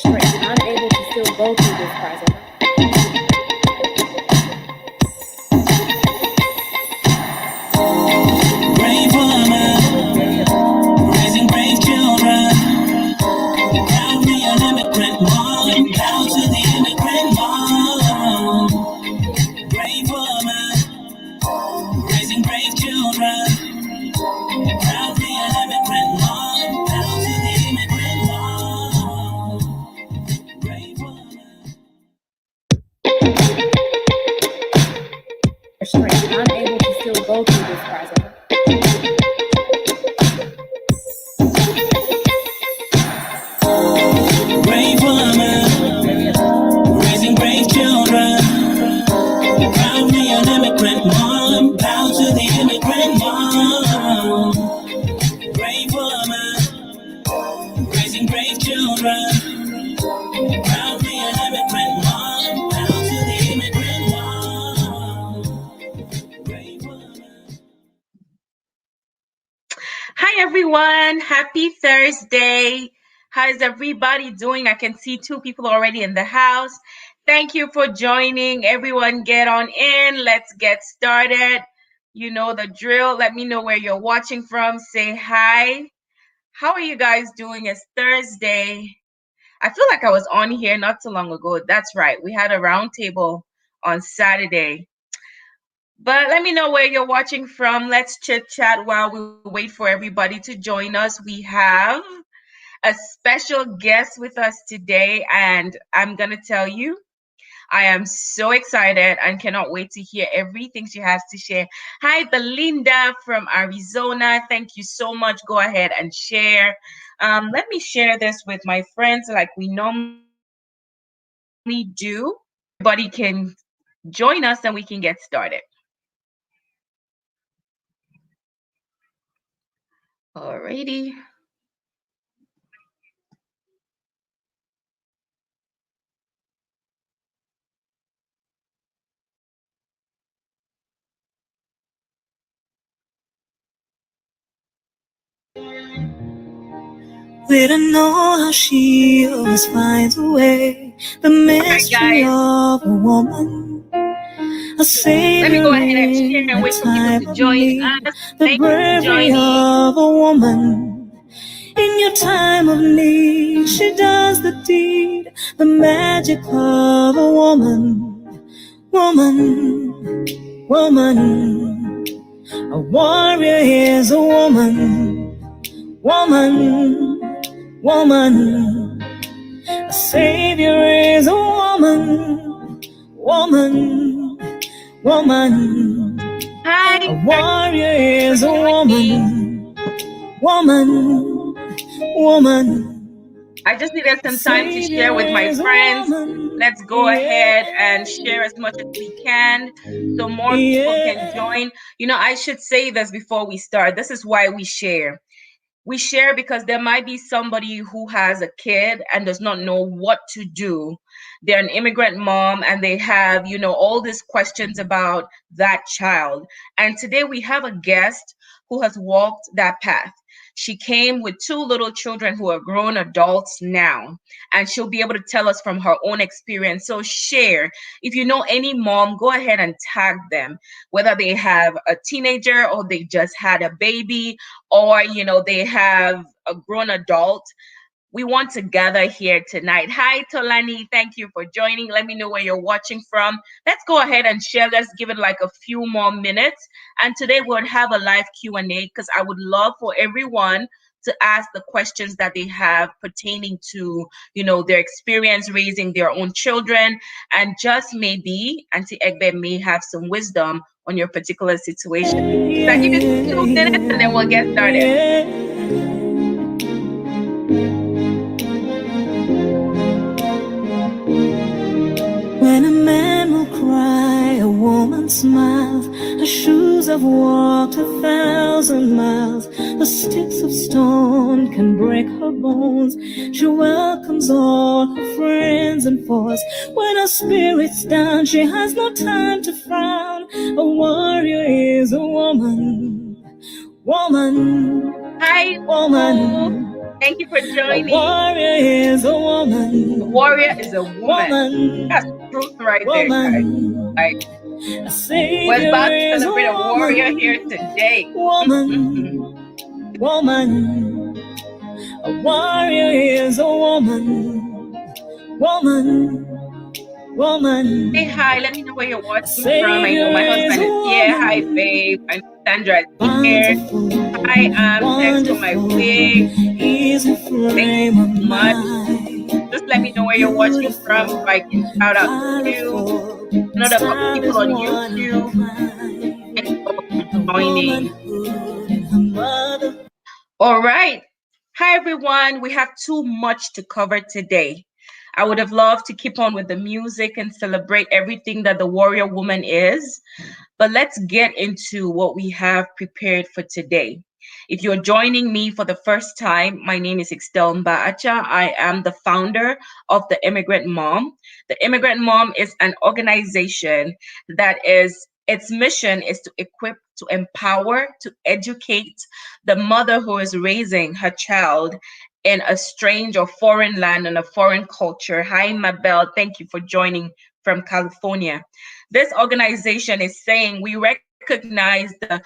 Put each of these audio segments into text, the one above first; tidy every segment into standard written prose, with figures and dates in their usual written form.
unable to still go through this process. Brave woman, raising brave children. Proudly an immigrant mom, proud to the immigrant mom. Brave woman, raising brave children. Proudly an immigrant mom, proud to the immigrant mom. Brave woman. Unable to still go through this process. Brave woman, raising brave children. Proudly an immigrant mom, proud to the immigrant mom. Brave woman, raising brave children. Proudly an immigrant mom, proud to the immigrant mom. Brave woman. Hi everyone, happy Thursday. How is everybody doing? I can see 2 people already in the house. Thank you for joining. Everyone get on in. Let's get started. You know the drill. Let me know where you're watching from. Say hi. How are you guys doing? It's Thursday. I feel like I was on here not too long ago. That's right. We had a round table on Saturday. But let me know where you're watching from. Let's chit chat while we wait for everybody to join us. We have a special guest with us today, and I'm going to tell you, I am so excited and cannot wait to hear everything she has to share. Hi, Belinda from Arizona. Thank you so much. Go ahead and share. Let me share this with my friends like we normally do. Everybody can join us and we can get started. Alrighty. We don't know how she always finds a way. The mystery of a woman, a Let me savior go ahead and in share and a wait for people time to of join need. us. The Thank you for bravery joining. of a woman in your time of need. She does the deed, the magic of a woman, woman, woman. A warrior is a woman, woman, woman. A savior is a woman, woman, woman. Hi. A warrior is a woman, woman, woman. I just needed some time to share with my friends. Let's go ahead and share as much as we can so more people can join. You know, I should say this before we start. This is why we share. We share because there might be somebody who has a kid and does not know what to do. They're an immigrant mom and they have, you know, all these questions about that child. And today we have a guest who has walked that path. She came with 2 little children who are grown adults now, and she'll be able to tell us from her own experience. So share. If you know any mom, go ahead and tag them, whether they have a teenager or they just had a baby, or you know they have a grown adult. We want to gather here tonight. Hi Tolani, thank you for joining. Let me know where you're watching from. Let's go ahead and share. Let's give it like a few more minutes, and today we'll have a live Q&A because I would love for everyone to ask the questions that they have pertaining to, you know, their experience raising their own children, and just maybe Aunty Egbe may have some wisdom on your particular situation. So I give you 2 minutes and then we'll get started. When a man will cry, a woman smiles. Her shoes have walked 1,000 miles. The sticks of stone can break her bones. She welcomes all her friends and foes. When her spirit's down, she has no time to frown. A warrior is a woman, woman, Hi, woman. Thank you for A joining. warrior is a A woman. warrior is a woman. Woman. That's truth right there, guys. Woman. Like, A we're savior about to is a celebrate a warrior here woman. today. Woman. Woman. A warrior is a woman. Woman. Say Woman. hi. Let me know where you're A watching from. I know savior my is husband a is here. Hi, babe. woman. I know Sandra is here. Wonderful, Hi, thanks for my wonderful wig. is a Thank you frame of so much. mind. Just let me know where you're watching from so Beautiful, I can shout out to you. colorful, I know there are stylish, people on one of YouTube. a kind. Thank you all for A joining. womanhood in her mother. All right. Hi, everyone. We have too much to cover today. I would have loved to keep on with the music and celebrate everything that the warrior woman is, but let's get into what we have prepared for today. If you're joining me for the first time, my name is Ixtel Mbaacha. I am the founder of the Immigrant Mom. The Immigrant Mom is an organization that is its mission is to equip, to empower, to educate the mother who is raising her child in a strange or foreign land and a foreign culture. Hi, Mabel. Thank you for joining from California. This organization is saying we recognize the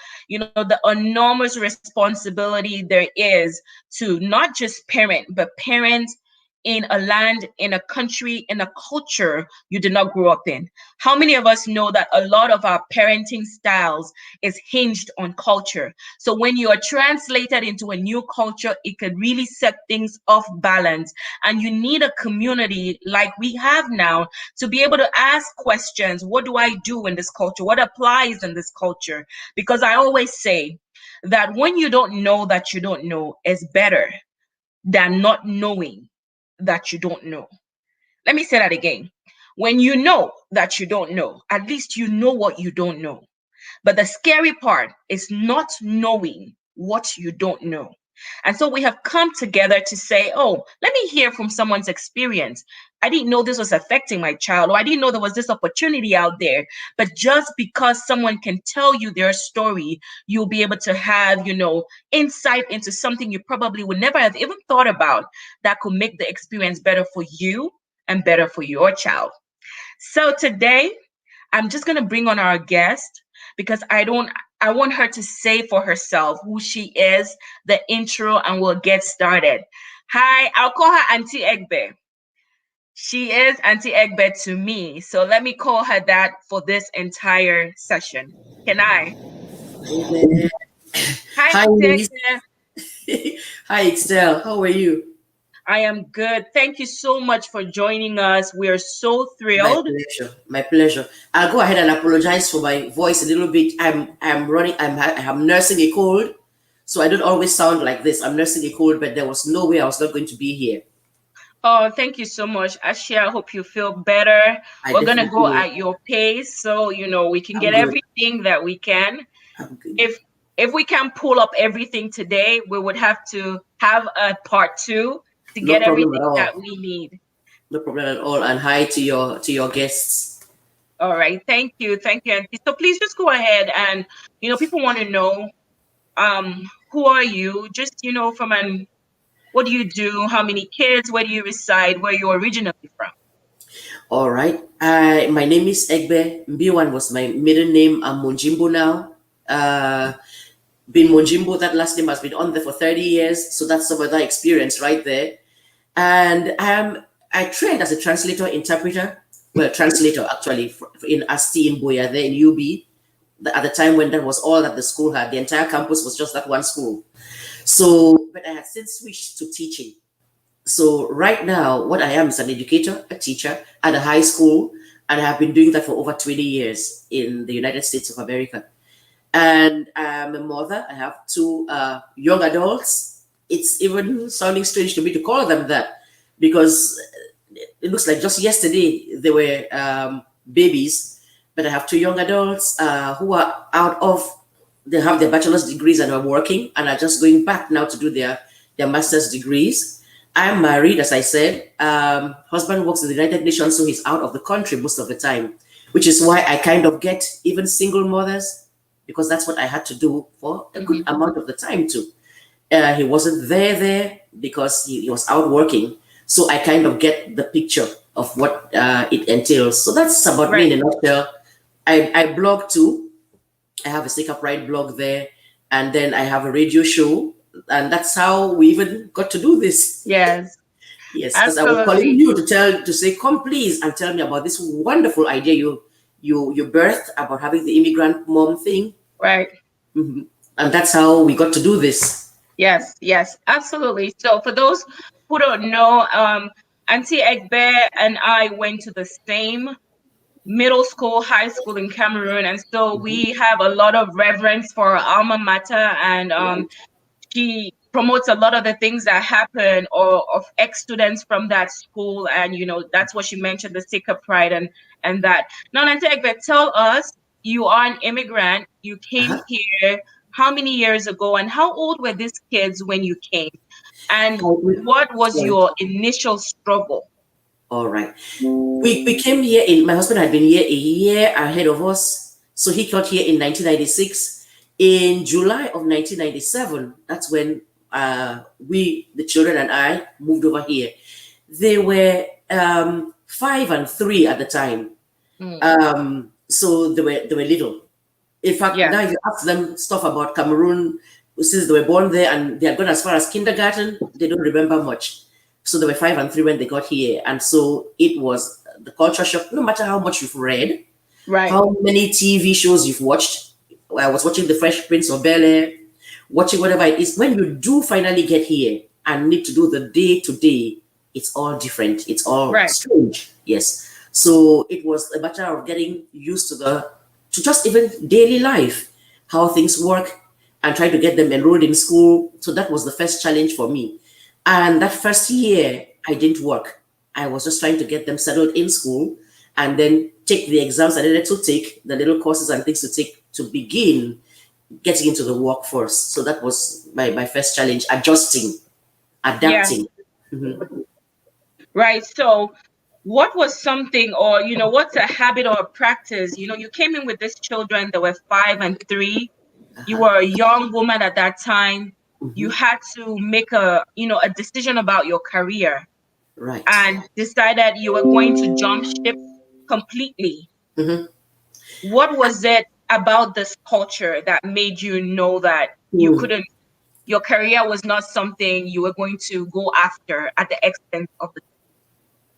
enormous responsibility there is to not just parent, but parent in a land, in a country, in a culture you did not grow up in. How many of us know that a lot of our parenting styles is hinged on culture? So when you are translated into a new culture, it could really set things off balance. And you need a community like we have now to be able to ask questions. What do I do in this culture? What applies in this culture? Because I always say that when you don't know that you don't know is better than not knowing that you don't know. Let me say that again. When you know that you don't know, at least you know what you don't know. But the scary part is not knowing what you don't know. And so we have come together to say, oh, let me hear from someone's experience. I didn't know this was affecting my child, or I didn't know there was this opportunity out there. But just because someone can tell you their story, you'll be able to have, insight into something you probably would never have even thought about that could make the experience better for you and better for your child. So today, I'm just going to bring on our guest because I want her to say for herself who she is, the intro, and we'll get started. Hi, I'll call her Aunty Egbe. She is Aunty Egbe to me. So let me call her that for this entire session. Can I? Amen. Hi, Hi, Aunty Liz. Egbe. Hi, Excel. How are you? I am good. Thank you so much for joining us. We are so My thrilled. pleasure. My pleasure. I'll go ahead and apologize for my voice a little bit. I'm running. I'm nursing a cold, so I don't always sound like this. I'm nursing a cold, but there was no way I was not going to be here. Oh, thank you so much, Ashia. I hope you feel better. I We're gonna definitely go will. at your pace, so we can I'm get good. everything that we can. I'm good. If we can pull up everything today, we would have to have a part two to No get problem at everything that all. we need. No problem at all. And hi to your guests. All right, thank you, Auntie. So please just go ahead and people want to know who are you? Just from an what do you do? How many kids? Where do you reside? Where you originally from? All right. My name is Egbe. Mbiwan was my middle name. I'm Monjimbo now. Been Monjimbo, that last name has been on there for 30 years. So that's some of that experience right there. And I trained as a translator, interpreter. Well, translator actually in Asti in Boya there in UB. At the time when that was all that the school had, the entire campus was just that one school. So, but I had since switched to teaching. So right now, what I am is an educator, a teacher at a high school, and I have been doing that for over 20 years in the United States of America. And I'm a mother. I have two young adults. It's even sounding strange to me to call them that because it looks like just yesterday they were babies. But I have two young adults who are they have their bachelor's degrees and are working and are just going back now to do their master's degrees. I'm married, as I said. Husband works in the United Nations, so he's out of the country most of the time, which is why I kind of get even single mothers because that's what I had to do for a good amount of the time too. He wasn't there. because he was out working. So I kind of get the picture of what it entails. So that's about me in a nutshell. I blog too. I have a Stick Upright blog there, and then I have a radio show, and that's how we even got to do this. Yes. Yes, because I was calling you to say, come please and tell me about this wonderful idea you birthed about having the immigrant mom thing. Right. Mm-hmm. And that's how we got to do this. Yes, yes, absolutely. So for those who don't know, Aunty Egbe and I went to the same middle school, high school in Cameroon, and so we have a lot of reverence for our alma mater, and she promotes a lot of the things that happen or of ex-students from that school, and that's what she mentioned, the Sticker Pride and that. Now, Aunty Egbe, tell us, you are an immigrant. You came here how many years ago, and how old were these kids when you came? And what was your initial struggle? All right. We came here my husband had been here a year ahead of us. So he got here in 1996. In July of 1997, that's when we, the children and I, moved over here. They were 5 and 3 at the time. So they were little. In fact, now if you ask them stuff about Cameroon, since they were born there and they had gone as far as kindergarten, they don't remember much. So they were 5 and 3 when they got here. And so it was the culture shock, no matter how much you've read, how many TV shows you've watched. I was watching The Fresh Prince of Bel-Air, watching whatever it is. When you do finally get here and need to do the day-to-day, it's all different. It's all strange. Yes. So it was a matter of getting used to just even daily life, how things work, and try to get them enrolled in school. So that was the first challenge for me. And that first year, I didn't work. I was just trying to get them settled in school and then take the exams I needed to take, the little courses and things to take to begin getting into the workforce. So that was my first challenge, adapting. Mm-hmm. Right. So what was something, or, what's a habit or a practice? You came in with these children that were 5 and 3. You were a young woman at that time. You had to make a decision about your career, and decided you were going to jump ship completely. What was it about this culture that made you know that you couldn't, your career was not something you were going to go after at the expense of the...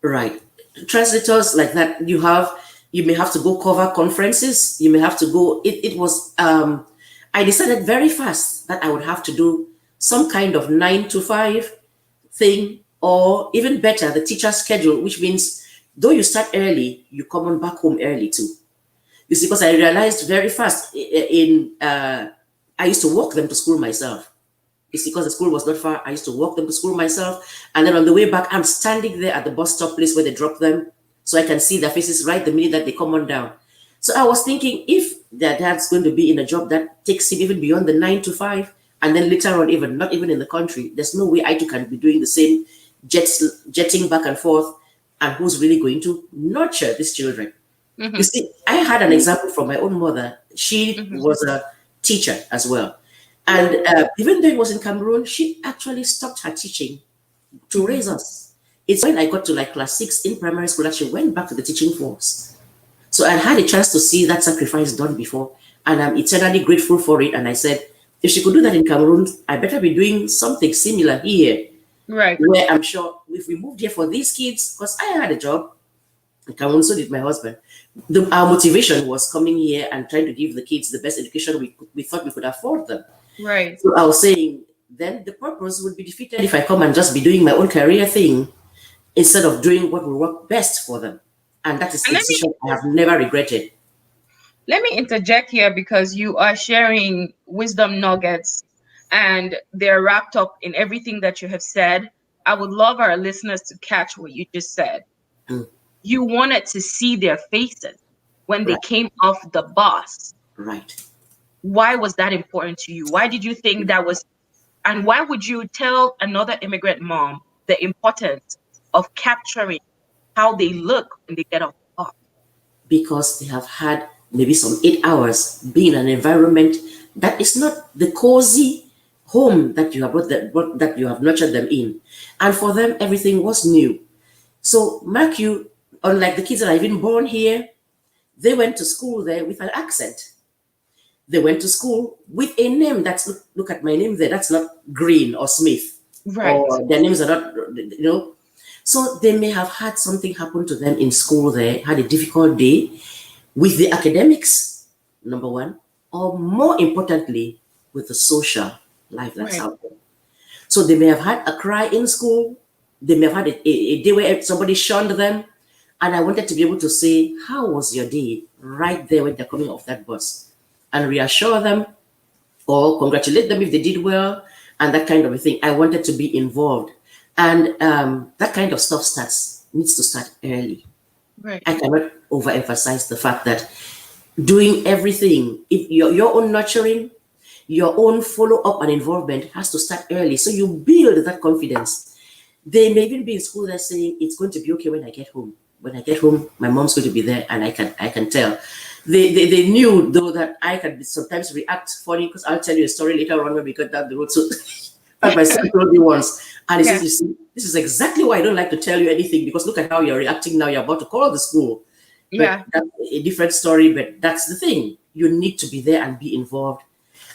Right. Translators like that, you may have to go cover conferences. You may have to go. It was. I decided very fast that I would have to do some kind of 9 to 5 thing, or even better, the teacher schedule, which means though you start early, you come on back home early too. You see, because I realized very fast I used to walk them to school myself. You see, because the school was not far, I used to walk them to school myself. And then on the way back, I'm standing there at the bus stop place where they drop them, so I can see their faces right the minute that they come on down. So I was thinking, if their dad's going to be in a job that takes him even beyond the 9 to 5, and then later on, even not even in the country, there's no way I too can be doing the same jetting back and forth. And who's really going to nurture these children? You see, I had an example from my own mother. She was a teacher as well. And even though it was in Cameroon, she actually stopped her teaching to raise us. It's when I got to like class 6 in primary school that she went back to the teaching force. So I had a chance to see that sacrifice done before, and I'm eternally grateful for it. And I said, if she could do that in Cameroon, I better be doing something similar here. Right. Where I'm sure if we moved here for these kids, because I had a job in Cameroon, so did my husband. Our motivation was coming here and trying to give the kids the best education we thought we could afford them. Right. So I was saying, then the purpose would be defeated if I come and just be doing my own career thing instead of doing what will work best for them. And that is a decision I have never regretted. Let me interject here, because you are sharing wisdom nuggets and they're wrapped up in everything that you have said. I would love our listeners to catch what you just said. You wanted to see their faces when they came off the bus. Right. Why was that important to you? Why did you think that was, and why would you tell another immigrant mom the importance of capturing how they look when they get off the bus? Because they have had maybe some 8 hours being in an environment that is not the cozy home that you have that you have nurtured them in. And for them, everything was new. So mark you, unlike the kids that are even born here, they went to school there with an accent. They went to school with a name that's, look at my name there, that's not Green or Smith, Right. or their names are not, So they may have had something happen to them in school there, had a difficult day with the academics, number one, or more importantly, with the social life that's Right. out there. So they may have had a cry in school. They may have had a day where somebody shunned them. And I wanted to be able to say, how was your day? Right there when they're coming off that bus. And reassure them or congratulate them if they did well and that kind of a thing. I wanted to be involved. And that kind of stuff needs to start early. Right. I cannot overemphasize the fact that doing everything, if your own nurturing, your own follow-up and involvement has to start early. So you build that confidence. They may even be in school, they're saying, it's going to be okay when I get home. When I get home, my mom's going to be there and I can tell. They knew though that I can sometimes react funny, because I'll tell you a story later on when we got down the road. So but my son told me once, and he Yeah. says, you see, this is exactly why I don't like to tell you anything, because look at how you're reacting now. You're about to call the school. But Yeah. that's a different story, but that's the thing. You need to be there and be involved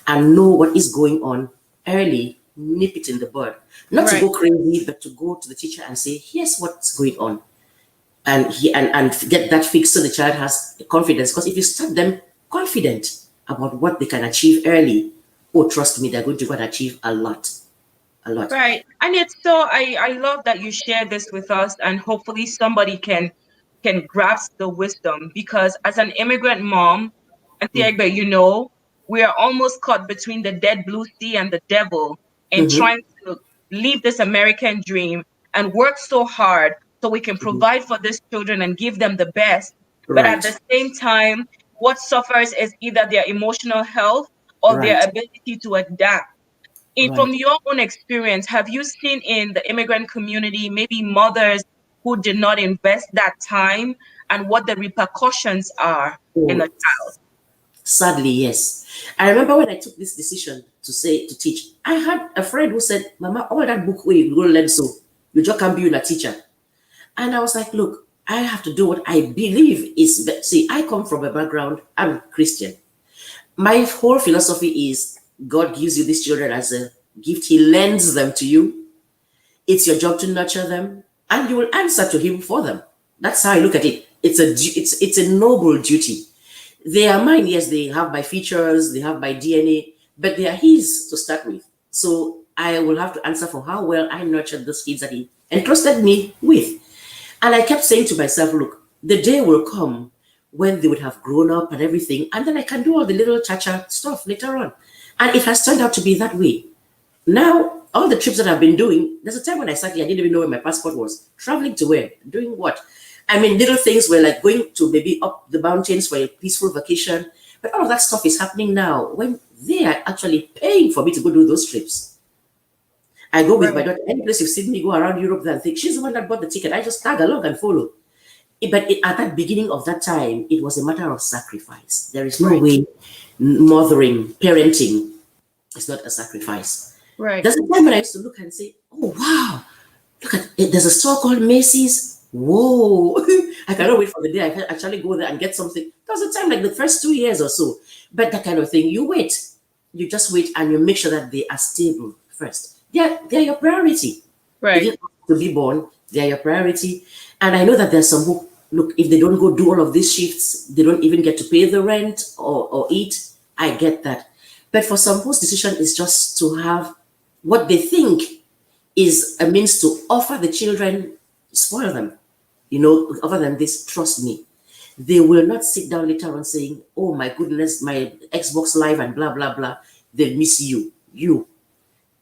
and know what is going on early, nip it in the bud. Not to Right. go crazy, but to go to the teacher and say, here's what's going on. And get that fixed so the child has confidence. Because if you start them confident about what they can achieve early, oh, trust me, they're going to go and achieve a lot. A lot. Right. And it's so I love that you share this with us, and hopefully somebody can grasp the wisdom, because as an immigrant mom, Aunty Mm. Egbe, you know, we are almost caught between the dead blue sea and the devil in Mm-hmm. trying to live this American dream and work so hard so we can Mm-hmm. provide for these children and give them the best. But at Right. the same time, what suffers is either their emotional health or their Right. ability to adapt. From Right. your own experience, have you seen in the immigrant community maybe mothers who did not invest that time, and what the repercussions are in Oh, a child? sadly, yes. I remember when I took this decision to teach, I had a friend who said, Mama, all that book where you go learn so, you just can't be a teacher. And I was like, look, I have to do what I believe is best. See, I come from a background, I'm Christian. My whole philosophy is God gives you these children as a gift. He lends them to you. It's your job to nurture them, and you will answer to Him for them. That's how I look at it. It's a noble duty. They are mine, yes, they have my features, they have my DNA, but they are His to start with. So I will have to answer for how well I nurtured those kids that He entrusted me with. And I kept saying to myself, look, the day will come when they would have grown up and everything, and then I can do all the little cha-cha stuff later on. And it has turned out to be that way. Now, all the trips that I've been doing, there's a time when I sat here, I didn't even know where my passport was. Traveling to where? Doing what? I mean, little things were like going to maybe up the mountains for a peaceful vacation. But all of that stuff is happening now when they are actually paying for me to go do those trips. I go with my Right. daughter. Any place you've seen me go around Europe, then think she's the one that bought the ticket. I just tag along and follow. But at that beginning of that time, it was a matter of sacrifice. There is no Right. way mothering, parenting is not a sacrifice. Right. There's a time when I used to look and say, oh, wow, look at it. There's a store called Macy's. Whoa. I cannot wait for the day I can actually go there and get something. There was a time like the first 2 years or so. But that kind of thing, you wait. You just wait and you make sure that they are stable first. They're your priority. They Right. didn't have to be born. They are your priority. And I know that there's some who, look, if they don't go do all of these shifts, they don't even get to pay the rent or eat. I get that. But for some whose decision is just to have what they think is a means to offer the children, spoil them, offer them this, trust me. They will not sit down later on saying, oh my goodness, my Xbox Live and blah, blah, blah. They miss you. You.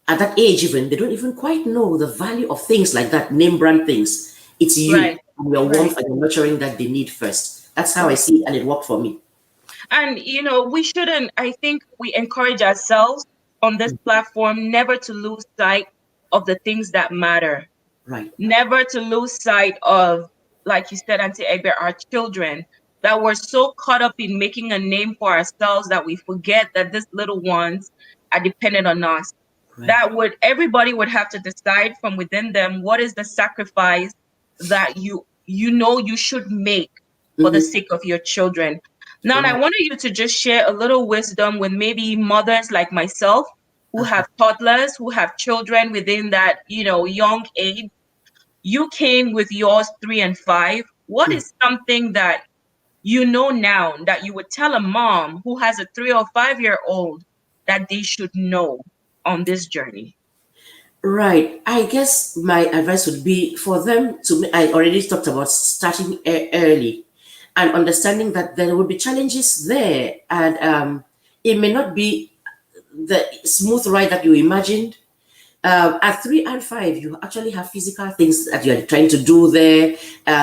At that age, even, they don't even quite know the value of things like that, name brand things. It's you Right. and your Right. warmth and your nurturing that they need first. That's how I see it, and it worked for me. And we shouldn't, I think we encourage ourselves on this platform never to lose sight of the things that matter. Right. Never to lose sight of, like you said, Auntie Egbe, our children, that we're so caught up in making a name for ourselves that we forget that these little ones are dependent on us. Right. That would everybody would have to decide from within them what is the sacrifice that you know you should make for the Mm-hmm. sake of your children. Now, and I Right. wanted you to just share a little wisdom with maybe mothers like myself who Uh-huh. have toddlers, who have children within that, young age. You came with yours 3 and 5. What Mm. is something that you know now that you would tell a mom who has a 3 or 5 year old that they should know on this journey? Right. I guess my advice would be for them to, I already talked about starting early and understanding that there will be challenges there. And it may not be the smooth ride that you imagined. At 3 and 5, you actually have physical things that you are trying to do there.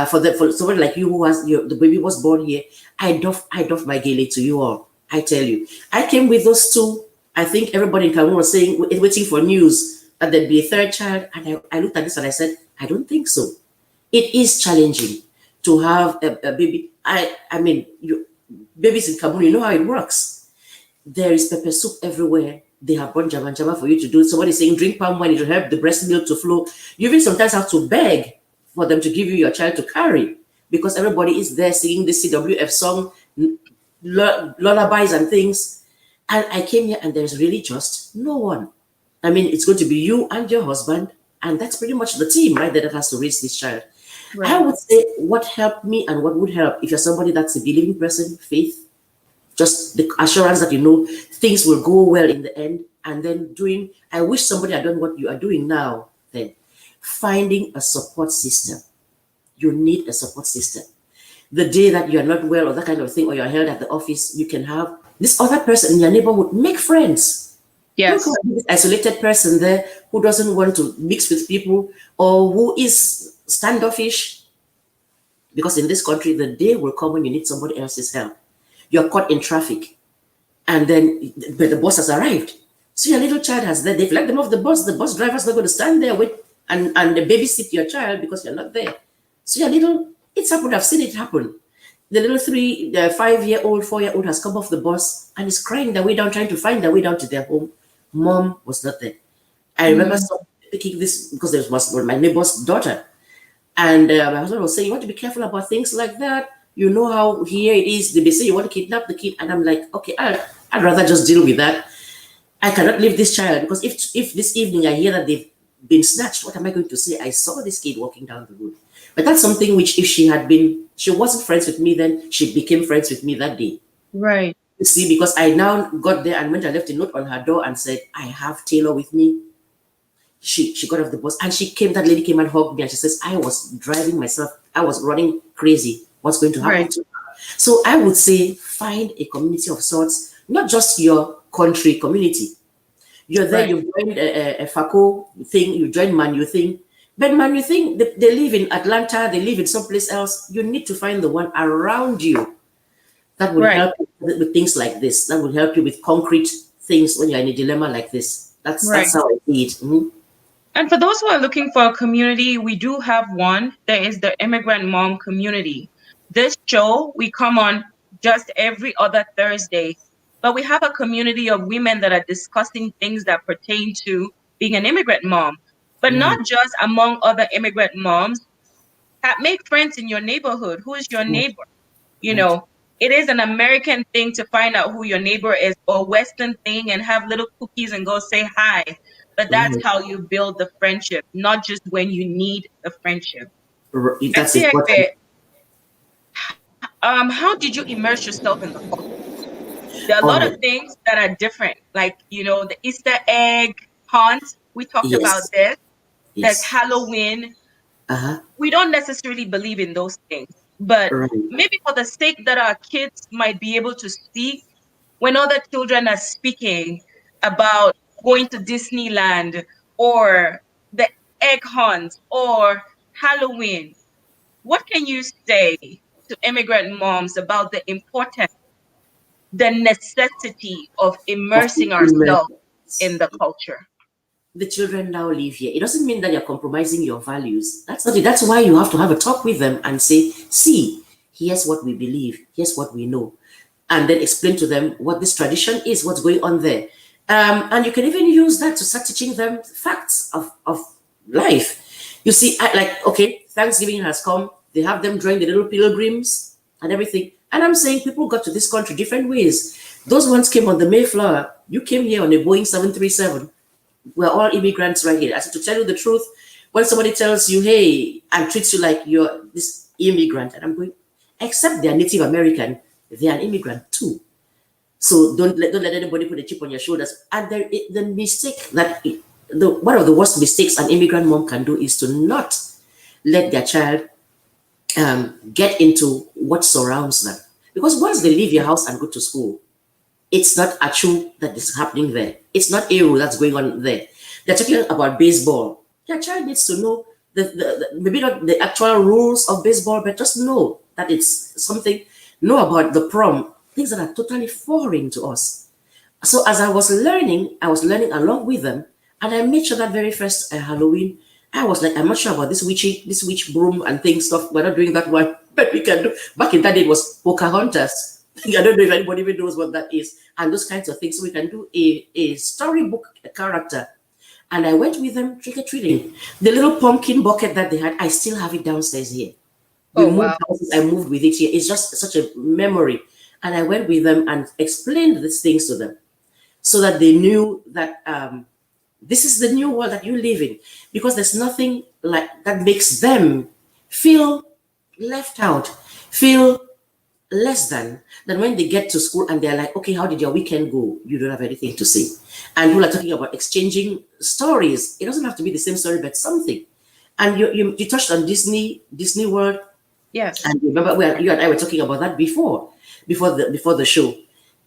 For someone like you who has the baby was born here, I doff my gele to you all. I tell you, I came with those two. I think everybody in Cameroon was saying, waiting for news that there'd be a third child, and I looked at this and I said, I don't think so. It is challenging to have a baby. I mean, babies in Cameroon, you know how it works. There is pepper soup everywhere. They have bought jama jama for you to do. Somebody saying drink palm wine, it will help the breast milk to flow. You even sometimes have to beg for them to give you your child to carry because everybody is there singing the CWF song, lullabies and things. And I came here and there's really just no one. I mean, it's going to be you and your husband, and that's pretty much the team right there that has to raise this child. I Right. would say what helped me and what would help if you're somebody that's a believing person, faith, just the assurance that you know things will go well in the end, and then doing, I wish somebody had done what you are doing now, then finding a support system. You need a support system. The day that you're not well or that kind of thing, or you're held at the office, you can have this other person in your neighborhood, make friends. Don't go Yes. and be this isolated person there who doesn't want to mix with people or who is standoffish, because in this country the day will come when you need somebody else's help. You're caught in traffic, and then but the bus has arrived. So your little child has there. They've let them off the bus. The bus driver's not going to stand there with and babysit your child because you're not there. So your little, it's happened. I've seen it happen. The little the 5-year-old, 4-year-old has come off the bus and is crying their way down, trying to find their way down to their home. Mom was not there. I remember Mm. picking this because there was my neighbor's daughter. And my husband was saying, you want to be careful about things like that. You know how here it is. They say you want to kidnap the kid. And I'm like, okay, I'd rather just deal with that. I cannot leave this child because if this evening I hear that they've been snatched, what am I going to say? I saw this kid walking down the road. But that's something which if she wasn't friends with me then, she became friends with me that day. Right. You see, because I now got there and went and left a note on her door and said, I have Taylor with me. She got off the bus and that lady came and hugged me and she says, I was driving myself, I was running crazy. What's going to happen Right. to her? So I would say find a community of sorts, not just your country community. You're there, Right. you've joined a FACO thing, you joined Manu thing. But Manu thing, they live in Atlanta, they live in someplace else. You need to find the one around you that will Right. help you with things like this. That will help you with concrete things when you're in a dilemma like this. That's Right. how I see it. Mhm. And for those who are looking for a community, we do have one. There is the Immigrant Mom community. This show, we come on just every other Thursday, but we have a community of women that are discussing things that pertain to being an immigrant mom, but Right, not just among other immigrant moms. Make friends in your neighborhood. Who is your right, neighbor? You right, know, it is an American thing to find out who your neighbor is, or a Western thing and have little cookies and go say hi. But that's right. how you build the friendship, not just when you need the friendship. That's Auntie important. Egbe, how did you immerse yourself in the culture? There are a All lot of right. things that are different, like the Easter egg hunt. We talked about Yes, this. There's yes. Halloween. Uh-huh. We don't necessarily believe in those things, but Right, maybe for the sake that our kids might be able to speak when other children are speaking about going to Disneyland or the egg hunt or Halloween, what can you say to immigrant moms about the importance, the necessity of of immersing ourselves in immigrants. the culture? The children now live here. It doesn't mean that you're compromising your values. That's not it. That's why you have to have a talk with them and say, see, here's what we believe, here's what we know. And then explain to them what this tradition is, what's going on there. And you can even use that to start teaching them facts of life. You see, okay, Thanksgiving has come. They have them drawing the little pilgrims and everything. And I'm saying people got to this country different ways. Those ones came on the Mayflower. You came here on a Boeing 737. We're all immigrants right here. I said, to tell you the truth, when somebody tells you, hey, and treats you like you're this immigrant, and I'm going, except they're Native American, they're an immigrant too. So don't let anybody put a chip on your shoulders. And the mistake that one of the worst mistakes an immigrant mom can do is to not let their child get into what surrounds them. Because once they leave your house and go to school, it's not a true that is happening there. It's not a rule that's going on there. They're talking about baseball. Your child needs to know maybe not the actual rules of baseball, but just know that it's something. Know about the prom, things that are totally foreign to us. So as I was learning along with them, and I made sure that very first Halloween, I was like, I'm not sure about this witch broom and things stuff. We're not doing that one, but we can do. Back in that day, it was Pocahontas. I don't know if anybody even knows what that is, and those kinds of things. So we can do a storybook character. And I went with them trick-or-treating. The little pumpkin bucket that they had, I still have it downstairs here. We moved houses, I moved with it here. It's just such a memory. And I went with them and explained these things to them so that they knew that this is the new world that you live in. Because there's nothing like that makes them feel left out, feel less than when they get to school and they're like, okay, how did your weekend go? You don't have anything to say. And people are talking about exchanging stories. It doesn't have to be the same story, but something. And you touched on Disney World. Yes. And remember, you and I were talking about that before the show.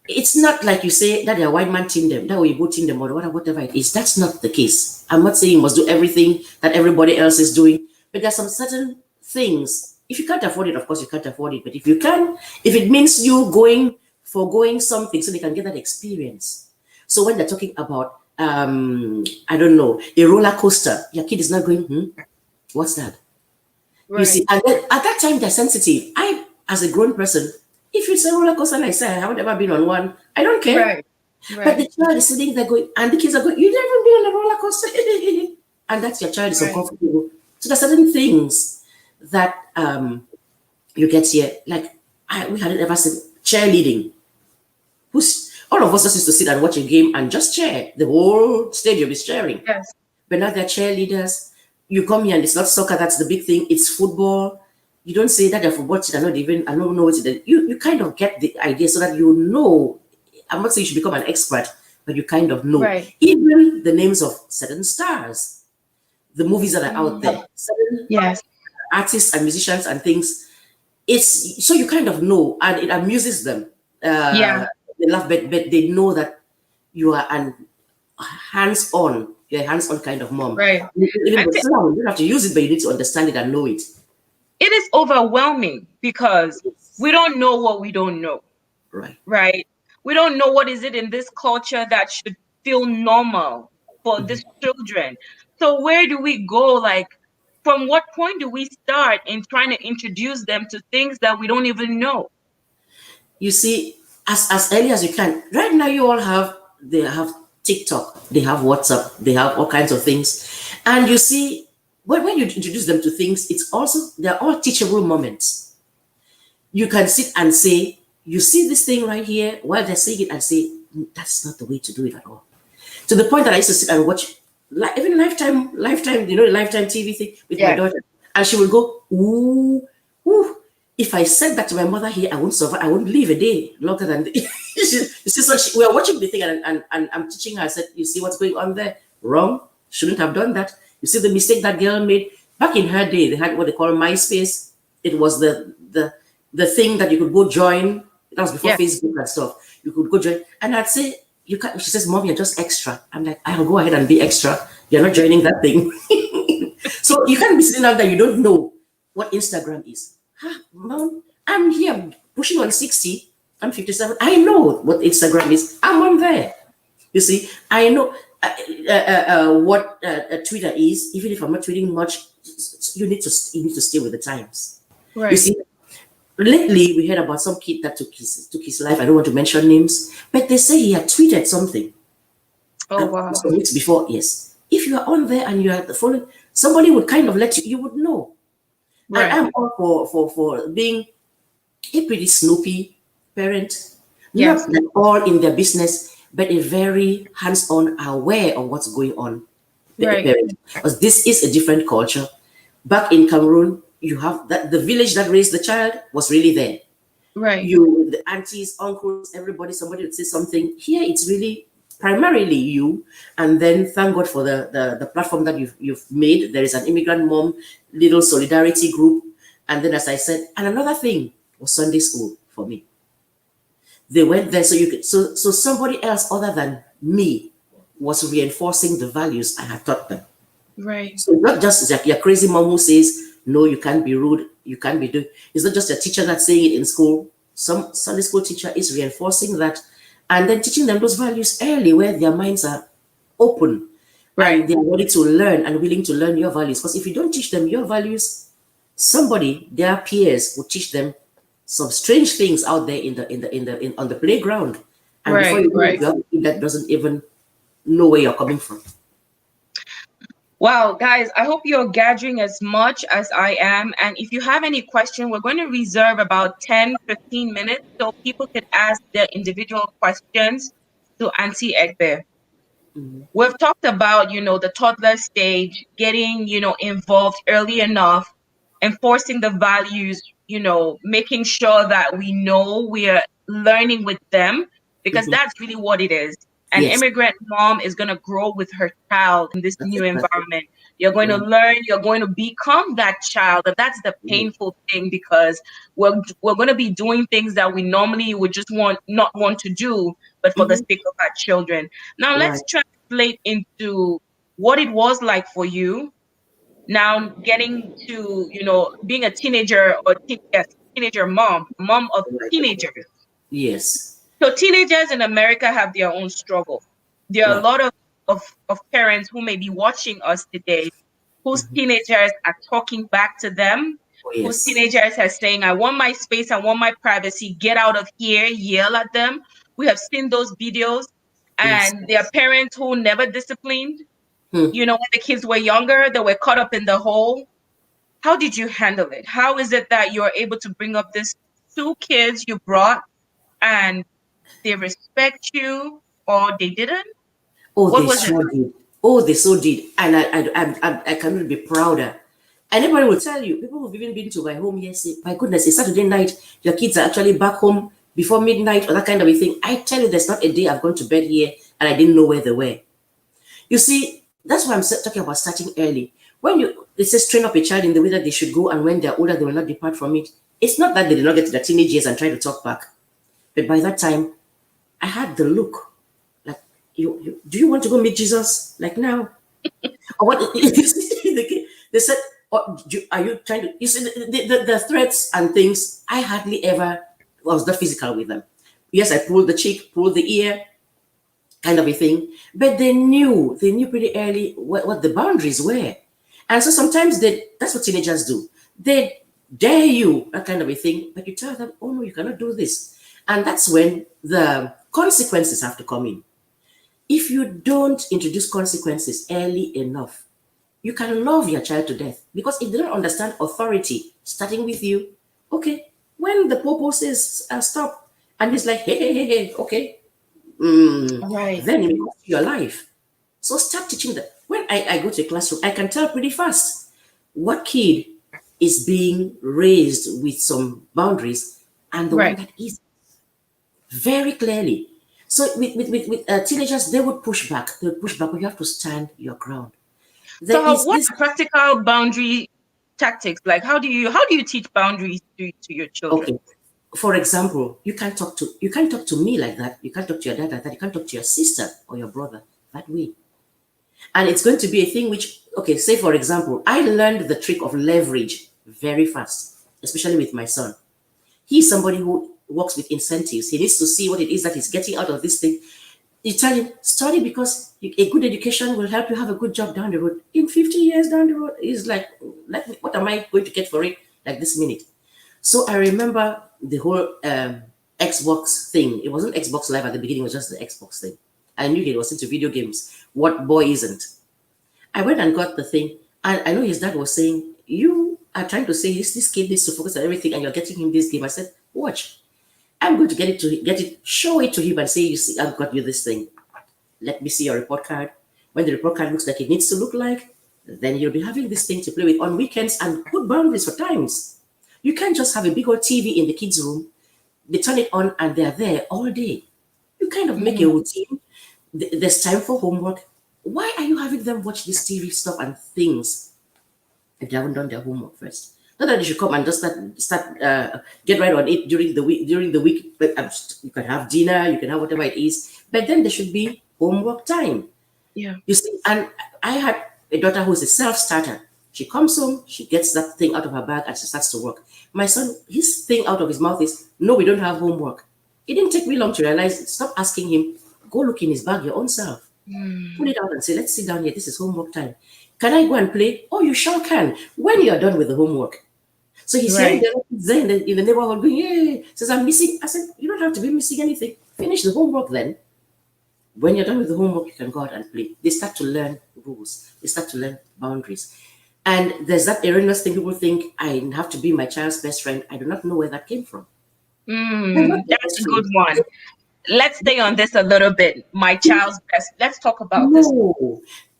It's not like you say that a white man team them, that way you go team them or whatever it is. That's not the case. I'm not saying you must do everything that everybody else is doing, but there's some certain things. If you can't afford it, of course you can't afford it. But if you can, if it means you foregoing something so they can get that experience. So when they're talking about, I don't know, a roller coaster, your kid is not going, what's that? Right. You see, and then at that time they're sensitive. I, as a grown person, if it's a roller coaster and I say I haven't ever been on one, I don't care. Right. But the child is sitting there going, and the kids are going, you've never been on a roller coaster. And that's your child is uncomfortable. So there's certain things that you get here, like we hadn't ever seen cheerleading. All of us just used to sit and watch a game and just cheer. The whole stadium is cheering. Yes. But now they're cheerleaders. You come here and it's not soccer, that's the big thing. It's football. You don't say that they're football team. I don't know what it is. You kind of get the idea so that you know. I'm not saying you should become an expert, but you kind of know. Right. Even the names of certain stars, the movies that are out there, certain artists and musicians and things. It's so you kind of know, and it amuses them. They laugh, but they know that you are hands-on. You're a hands-on kind of mom. Right. You don't have to use it, but you need to understand it and know it. It is overwhelming because we don't know what we don't know. Right. Right. We don't know what is it in this culture that should feel normal for these children. So where do we go? Like, from what point do we start in trying to introduce them to things that we don't even know? You see, as early as you can. Right now, they have TikTok, they have WhatsApp, they have all kinds of things. And you see, when you introduce them to things, they're all teachable moments. You can sit and say, you see this thing right here, while they're saying it, and say, that's not the way to do it at all. To the point that I used to sit and watch, even Lifetime, the Lifetime TV thing with my daughter. And she will go, ooh. If I said that to my mother here, I won't survive. I won't live a day longer than we are watching the thing and I'm teaching her. I said, you see what's going on there? Wrong. Shouldn't have done that. You see the mistake that girl made? Back in her day, they had what they call MySpace. It was the thing that you could go join. That was before Facebook and stuff. You could go join. And I'd say, you can't. She says, Mom, you're just extra. I'm like, I'll go ahead and be extra. You're not joining that thing. So you can't be sitting out there. You don't know what Instagram is. Mom, I'm here pushing on 60. I'm 57. I know what Instagram is. I'm on there. You see, I know what Twitter is. Even if I'm not tweeting much, you need to stay with the times. Right. You see, lately we heard about some kid that took his life. I don't want to mention names, but they say he had tweeted something. Oh, And wow. some weeks before, yes. If you are on there and you are following, somebody would kind of let you, you would know. And Right. I'm all for being a pretty snoopy parent, Yes. not at all in their business, but a very hands-on, aware of what's going on Right. parent. Because this is a different culture. Back in Cameroon, you have that the village that raised the child was really there. Right. You, the aunties, uncles, everybody, somebody would say something. Here, it's really primarily you, and then thank God for the platform that you've made. There is an immigrant mom little solidarity group, and then as I said, and another thing was Sunday school for me. They went there so you could so somebody else other than me was reinforcing the values I had taught them. Right. So not just like your crazy mom who says, no, you can't be rude, you can't be doing. It's not just a teacher that's saying it in school. Some Sunday school teacher is reinforcing that and then teaching them those values early where their minds are open and Right. they're ready to learn and willing to learn your values. Because if you don't teach them your values, somebody, their peers, will teach them some strange things out there on the playground. And before Right. you know it, Right. you have a kid that doesn't even know where you're coming from. Wow, guys, I hope you're gathering as much as I am. And if you have any question, we're going to reserve about 10-15 minutes so people could ask their individual questions to Auntie Egbe. Mhm. We've talked about, the toddler stage, getting, involved early enough, enforcing the values, making sure that we know we're learning with them, because Mhm. that's really what it is. An Yes, immigrant mom is going to grow with her child in this that's new exactly environment. You're going to right. learn, you're going to become that child. And that's the Mhm. painful thing, because we're going to be doing things that we normally would just not want to do, but for the Mhm. sake of our children. Now Right. let's translate into what it was like for you now getting to, being a teenager or yes, teenager mom of Right. teenagers. Yes. So teenagers in America have their own struggle. There are a Right. lot of parents who may be watching us today whose Mhm. teenagers are talking back to them, Oh, whose yes. teenagers are saying, I want my space, I want my privacy, get out of here, yell at them. We have seen those videos. Yes. And there are parents who never disciplined. Hmm. When the kids were younger, they were caught up in the hole. How did you handle it? How is it that you're able to bring up these two kids you brought and they respect you or they didn't? Oh, What they was it so did. Oh, they so did. And I cannot be prouder. Anybody will tell you, people who've even been to my home, yes, say, my goodness, it's Saturday night, your kids are actually back home before midnight or that kind of a thing. I tell you, there's not a day I've gone to bed here and I didn't know where they were. You see, that's why I'm talking about starting early. When it says train up a child in the way that they should go, and when they're older, they will not depart from it. It's not that they did not get to their teenage years and try to talk back. But by that time, I had the look. Like, do you want to go meet Jesus? Like now? Or what? They said, are you trying to? You see, the threats and things, I hardly ever was not physical with them. Yes, I pulled the cheek, pulled the ear, kind of a thing. But they knew pretty early what the boundaries were. And so sometimes that's what teenagers do. They dare you, that kind of a thing, but you tell them, oh no, you cannot do this. And that's when the consequences have to come in. If you don't introduce consequences early enough, you can love your child to death. Because if they don't understand authority, starting with you, okay, when the popo says stop, and he's like, hey, okay, right? then it costs you your life. So start teaching them. When I go to a classroom, I can tell pretty fast what kid is being raised with some boundaries and the one Right. that is very clearly. So with teenagers, they would push back. They would push back, but you have to stand your ground. So There is what this, are practical boundary tactics? Like how do you teach boundaries to your children? okay. For example, you can't talk to me like that. You can't talk to your dad like that. You can't talk to your sister or your brother that way. And it's going to be a thing which, okay, say for example, I learned the trick of leverage very fast, especially with my son. He's somebody who works with incentives. He needs to see what it is that he's getting out of this thing. You tell him, study because a good education will help you have a good job down the road. In 50 years down the road, he's like, what am I going to get for it like this minute? So I remember the whole Xbox thing. It wasn't Xbox Live at the beginning, it was just the Xbox thing. I knew he was into video games. What boy isn't? I went and got the thing, and I know his dad was saying, "You are trying to say this kid needs to focus on everything, and you're getting him this game." I said, "Watch, I'm going to get it, show it to him, and say, you see, I've got you this thing. Let me see your report card. When the report card looks like it needs to look like, then you'll be having this thing to play with on weekends, and put boundaries for times. You can't just have a big old TV in the kids' room. They turn it on, and they're there all day. You kind of make a routine. There's time for homework. Why are you having them watch this TV stuff and things if they haven't done their homework first? Not that they should come and just get right on it during the week. During the week, but you can have dinner, you can have whatever it is, but then there should be homework time. Yeah. You see, and I had a daughter who is a self-starter. She comes home, she gets that thing out of her bag, and she starts to work. My son, his thing out of his mouth is, "No, we don't have homework." It didn't take me long to realize. Stop asking him. Go look in his bag your own self. Pull it out and say, "Let's sit down here. This is homework time. Can I go and play?" "Oh, you sure can. When you're done with the homework." So he's hearing the kids there in the neighborhood going, "Yay." Says, "I'm missing." I said, "You don't have to be missing anything. Finish the homework then. When you're done with the homework, you can go out and play." They start to learn rules. They start to learn boundaries. And there's that erroneous thing. People think I have to be my child's best friend. I do not know where that came from. That's a good one. Let's stay on this a little bit. My child's best. Let's talk about this.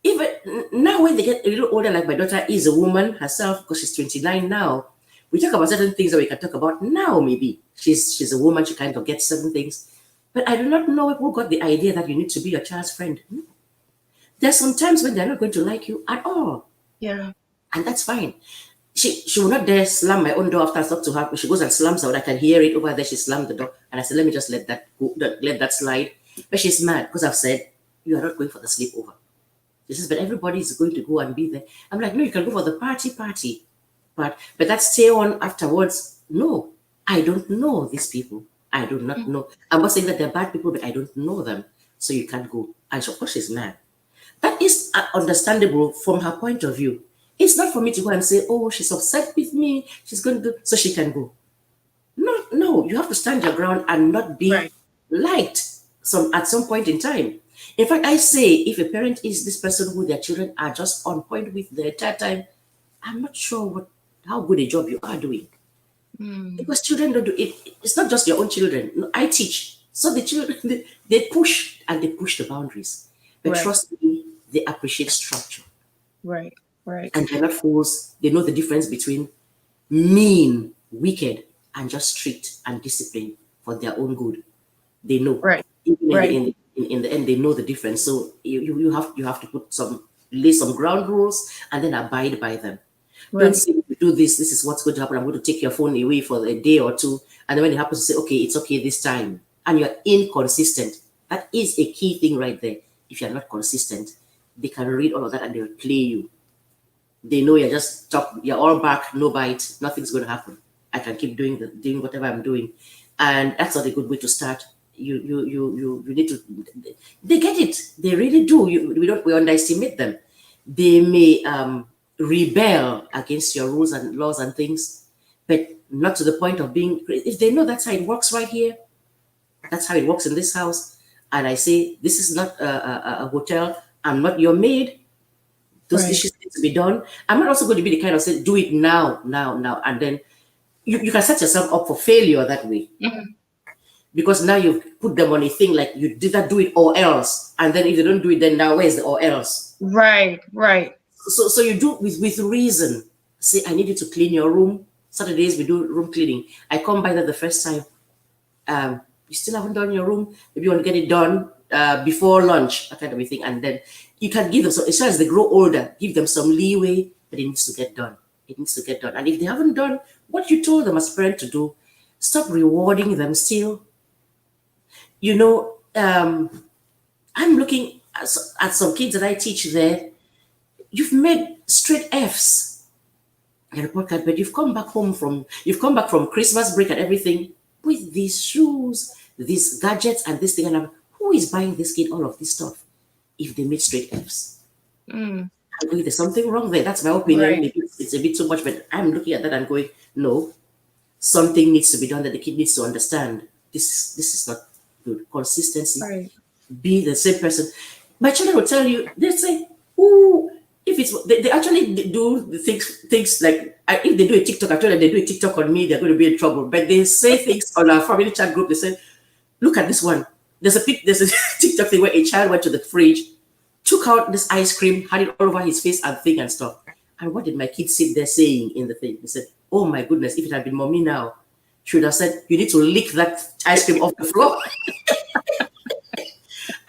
Even now, when they get a little older, like my daughter is a woman herself, because she's 29 now, we talk about certain things that we can talk about now. Maybe she's a woman, she kind of gets certain things. But I do not know who got the idea that you need to be your child's friend. There's some times when they're not going to like you at all. Yeah. And that's fine. She will not dare slam my own door after I talk to her. She goes and slams out. I can hear it over there. She slammed the door. And I said, let me just let that go, let that slide. But she's mad because I've said, you are not going for the sleepover. She says, but everybody is going to go and be there. I'm like, no, you can go for the party. But that stay on afterwards. No, I don't know these people. I do not know. I'm not saying that they're bad people, but I don't know them. So you can't go. And of course she's mad. That is understandable from her point of view. It's not for me to go and say, oh, she's upset with me. She's going to do, so she can go. No, you have to stand your ground and not be liked at some point in time. In fact, I say, if a parent is this person who their children are just on point with the entire time, I'm not sure how good a job you are doing. Because children don't do it. It's not just your own children. No, I teach. So the children, they push the boundaries. But trust me, they appreciate structure. Right. And they're not fools. They know the difference between mean, wicked, and just strict and disciplined for their own good. They know. Even in the end, they know the difference. So you have to lay some ground rules and then abide by them. Don't say, if you do this is what's going to happen. I'm going to take your phone away for a day or two. And then when it happens, to say, okay, it's okay this time. And you're inconsistent. That is a key thing right there. If you're not consistent, they can read all of that and they'll play you. They know you're all back, no bite, nothing's going to happen. I can keep doing whatever I'm doing. And that's not a good way to start. You need to, they get it. They really do. We underestimate them. They may rebel against your rules and laws and things, but not to the point of being, if they know that's how it works right here, that's how it works in this house. And I say, this is not a hotel. I'm not your maid. Those dishes need to be done. I'm not also going to be the kind of say, do it now. And then you can set yourself up for failure that way. Because now you've put them on a thing like you did not do it or else. And then if they don't do it, then now where's the or else? Right. So you do with reason. Say, I need you to clean your room. Saturdays we do room cleaning. I come by that the first time. You still haven't done your room. Maybe you want to get it done before lunch, that kind of a thing. And then you can give them, so as soon as they grow older, give them some leeway, but it needs to get done. And if they haven't done what you told them as a parent to do, stop rewarding them still. I'm looking at some kids that I teach there. You've made straight F's in a report card, but you've come back from Christmas break and everything with these shoes, these gadgets, and this thing. And who is buying this kid all of this stuff if they made straight F's? I'm going, there's something wrong there. That's my opinion. Maybe it's a bit too much, but I'm looking at that and going, no, something needs to be done that the kid needs to understand. This is not good. Consistency. be the same person. My children will tell you, they say, "Ooh, if it's," they actually do the things like, if they do a TikTok, I told them they do a TikTok on me, they're going to be in trouble. But they say things on our family chat group. They say, "Look at this one. There's a TikTok thing where a child went to the fridge, took out this ice cream, had it all over his face and thing and stuff. And what did my kids sit there saying in the thing? They said, oh my goodness, if it had been mommy now, she would have said, you need to lick that ice cream off the floor."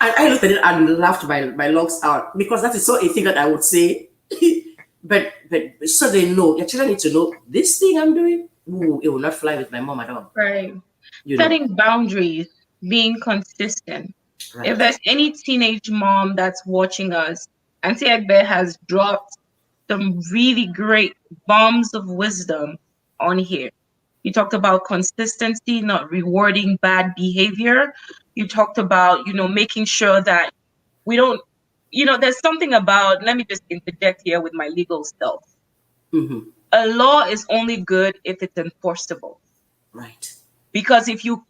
And I looked at it and laughed my lungs out, because that is so a thing that I would say. but so they know, your children need to know, this thing I'm doing, ooh, it will not fly with my mom at all. Right. You know. Setting boundaries, being consistent. Right. If there's any teenage mom that's watching us, Aunty Egbe has dropped some really great bombs of wisdom on here. You talked about consistency, not rewarding bad behavior. You talked about, making sure that we don't, there's something about, let me just interject here with my legal self. Mm-hmm. A law is only good if it's enforceable. Right. Because if you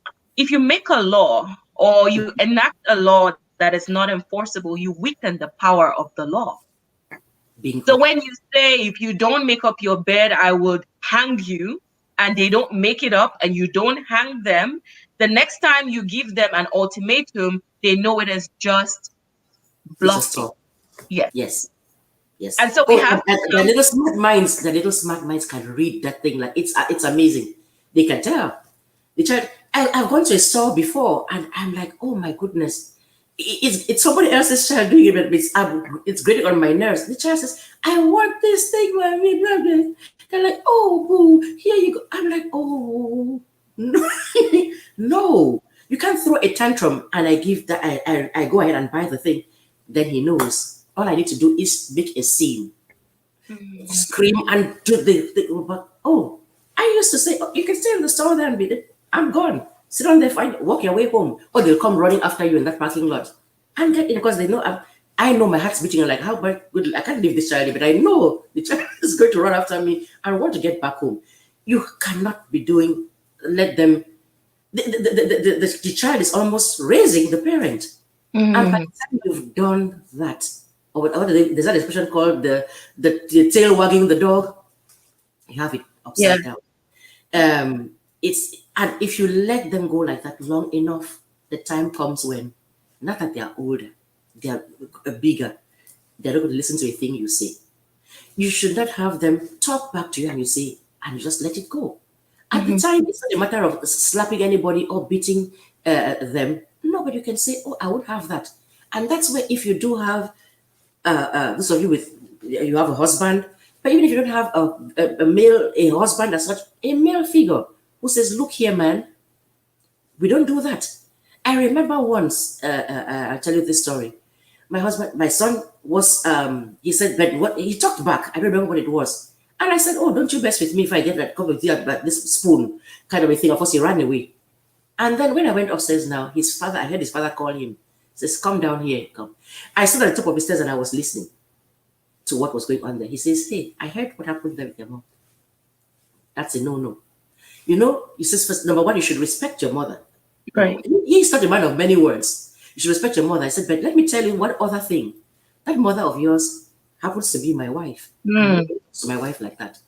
make a law or you enact a law that is not enforceable, you weaken the power of the law. Bingo. So when you say, if you don't make up your bed, I would hang you, and they don't make it up and you don't hang them, the next time you give them an ultimatum, they know it is just bluffing. Yes. And so we have the little smart minds can read that thing. Like, it's amazing. They can tell. The child, I've gone to a store before and I'm like, oh my goodness, it's somebody else's child doing it, but it's grating on my nerves. The child says, I want this thing, mommy, blah, blah. They're like, oh, boo, here you go. I'm like, oh, no. No, you can't throw a tantrum and I give that, I go ahead and buy the thing. Then he knows. All I need to do is make a scene, scream and do the but oh, I used to say, oh, you can stay in the store there and be, I'm gone. Sit on there, walk your way home. Or they'll come running after you in that parking lot. And get in because they know I know my heart's beating. I'm like, how good, I can't leave this child, but I know the child is going to run after me and I want to get back home. You cannot be let them, the child is almost raising the parent. And by the time you've done that, or there's that expression called the tail wagging the dog, you have it upside down. And if you let them go like that long enough, the time comes when, not that they are older, they are bigger, they're not going to listen to a thing you say. You should not have them talk back to you and you say, and you just let it go. At the time, it's not a matter of slapping anybody or beating them. No, but you can say, oh, I would have that. And that's where, if you do have, those of you you have a husband, but even if you don't have a husband as such, a male figure who says, look here, man, we don't do that. I remember once, I'll tell you this story. My son was, he said, but he talked back. I don't remember what it was. And I said, oh, don't you mess with me if I get that cup of tea, like this spoon kind of a thing. Of course, he ran away. And then when I went upstairs now, I heard his father call him. He says, come down here, come. I stood at the top of the stairs and I was listening to what was going on there. He says, hey, I heard what happened there with your mom. That's a no-no. He says, first, number one, you should respect your mother. Right. He's not a man of many words. You should respect your mother. I said, but let me tell you one other thing. That mother of yours happens to be my wife. So my wife like that.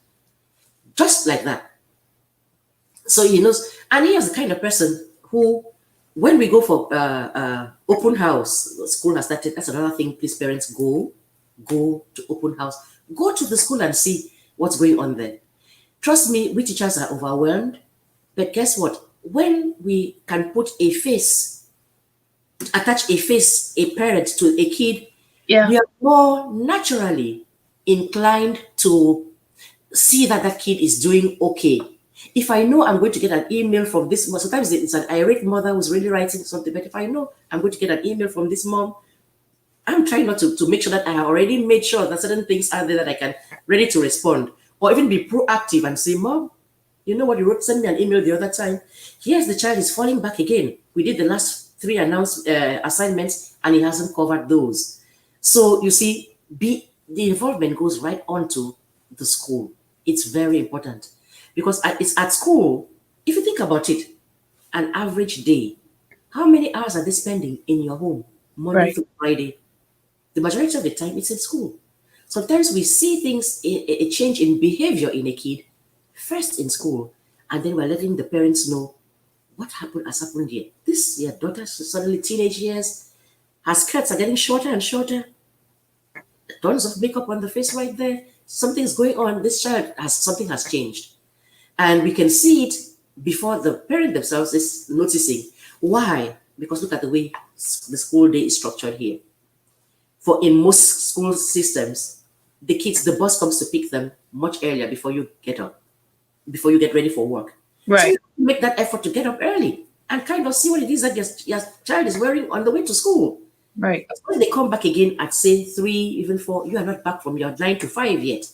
Just like that. So he knows, and he is the kind of person who, when we go for open house, school has started, that's another thing, please parents, go to open house. Go to the school and see what's going on there. Trust me, we teachers are overwhelmed, but guess what? When we can put a face, attach a face, a parent to a kid, we are more naturally inclined to see that that kid is doing okay. If I know I'm going to get an email from this mom, sometimes it's an irate mother who's really writing something, but if I know I'm going to get an email from this mom, I'm trying not to make sure that I have already made sure that certain things are there that I can ready to respond, or even be proactive and say, Mom, you know what, you sent me an email the other time. Here's the child is falling back again. We did the last 3 assignments and he hasn't covered those. So you see, the involvement goes right on to the school. It's very important because it's at school. If you think about it, an average day, how many hours are they spending in your home? Monday Right. through Friday. The majority of the time, it's in school. Sometimes we see things, a change in behavior in a kid, first in school, and then we're letting the parents know what happened has happened here. This your daughter suddenly teenage years, her skirts are getting shorter and shorter, tons of makeup on the face right there. Something's going on. This child has something has changed. And we can see it before the parent themselves is noticing. Why? Because look at the way the school day is structured here. For in most school systems, the kids, the bus comes to pick them much earlier before you get up, before you get ready for work. So Right. you make that effort to get up early and kind of see what it is that your child is wearing on the way to school. Right. When they come back again at say 3, even 4, you are not back from your 9 to 5 yet.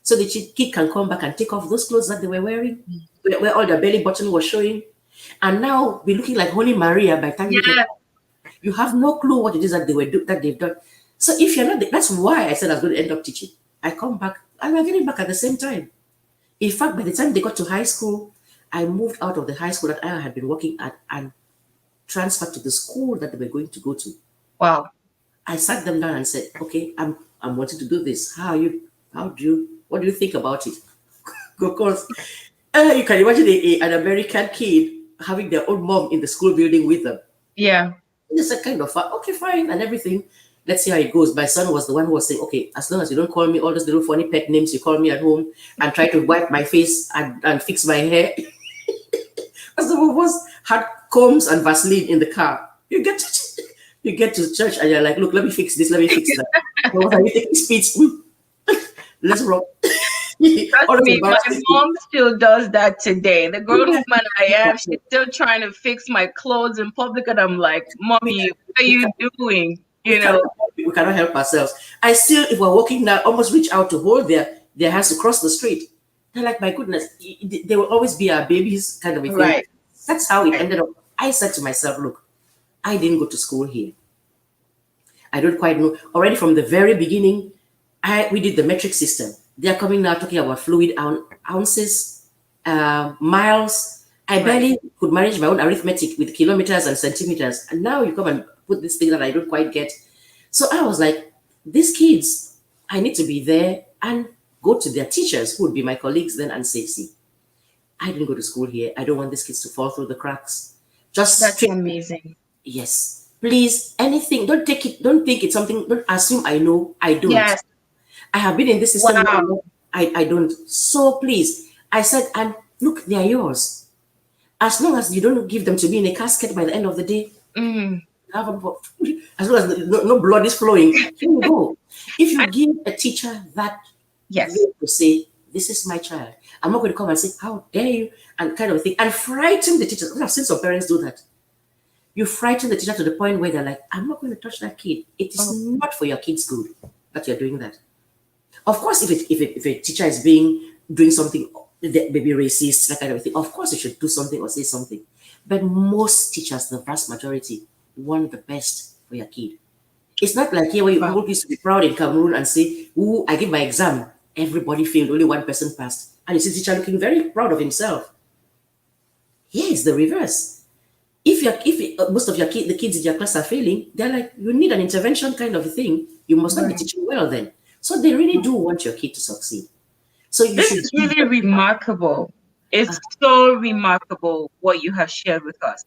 So the kid can come back and take off those clothes that they were wearing, where all their belly button was showing, and now be looking like Holy Maria by the time you get Yeah. you have no clue what it is that that they've done. So if you're not, that's why I said I was going to end up teaching. I come back and we're getting back at the same time. In fact, by the time they got to high school, I moved out of the high school that I had been working at and transferred to the school that they were going to go to. Wow. I sat them down and said, "Okay, I'm wanting to do this. How are you? How do you? What do you think about it?" Because you can imagine an American kid having their own mom in the school building with them. Yeah. It's a kind of okay, fine, and everything. Let's see how it goes. My son was the one who was saying, "Okay, as long as you don't call me all those little funny pet names you call me at home, and try to wipe my face and fix my hair." As some of us had combs and Vaseline in the car. You get to church and you're like, "Look, let me fix this, let me fix that." So what are you taking speech? Let's rock. Trust All those me, my embarrassing mom still does that today. The grown things. woman I am, she's still trying to fix my clothes in public, and I'm like, "Mommy, what are We you can, doing?" we You cannot know? we cannot help ourselves. I still, if we're walking now, almost reach out to hold their hands to cross the street. They're like, my goodness, they will always be our babies, kind of a thing. Right. That's how it ended up. I said to myself, look, I didn't go to school here. I don't quite know. Already from the very beginning, we did the metric system. They are coming now talking about fluid ounces, miles. I barely could manage my own arithmetic with kilometers and centimeters. And now you come and put this thing that I don't quite get. So I was like, these kids, I need to be there and go to their teachers, who would be my colleagues then, and say, see, I didn't go to school here. I don't want these kids to fall through the cracks. Just That's straight. amazing. Yes. Please, anything, don't take it, don't think it's something, don't assume I know. I don't. Yes. I have been in this system. Wow. I don't. So please, I said, and look, they are yours. As long as you don't give them to me in a casket by the end of the day, Mm. have a, as long as no blood is flowing, here you go. If you give a teacher that Yes. way to say, this is my child, I'm not going to come and say, how dare you, and kind of thing, and frighten the teachers. I've seen some parents do that. You frighten the teacher to the point where they're like, I'm not going to touch that kid. It is not for your kid's good that you're doing that. Of course, if a teacher is doing something that maybe racist, that kind of thing, of course you should do something or say something. But most teachers, the vast majority, want the best for your kid. It's not like here where you all used to be proud in Cameroon and say, "Ooh, I give my exam, everybody failed, only one person passed," and you see the teacher looking very proud of himself. Here is the reverse. If most of the kids in your class are failing, they're like, you need an intervention kind of a thing. You must not be teaching well then. So they really do want your kid to succeed. So you This should is really remarkable. It's so remarkable what you have shared with us.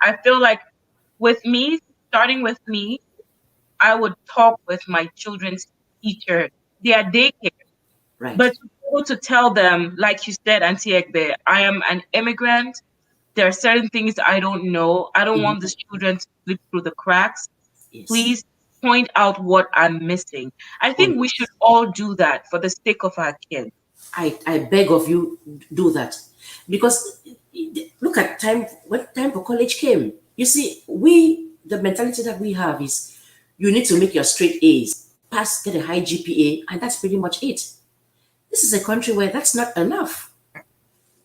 I feel like with me, starting with me, I would talk with my children's teacher, their daycare. right. But to be able to tell them, like you said, Auntie Egbe, I am an immigrant. There are certain things I don't know. I don't want these children to slip through the cracks. Yes. Please point out what I'm missing. I think we should all do that for the sake of our kids. I beg of you, do that. Because look at time, when time for college came. You see, the mentality that we have is you need to make your straight A's, pass, get a high GPA, and that's pretty much it. This is a country where that's not enough.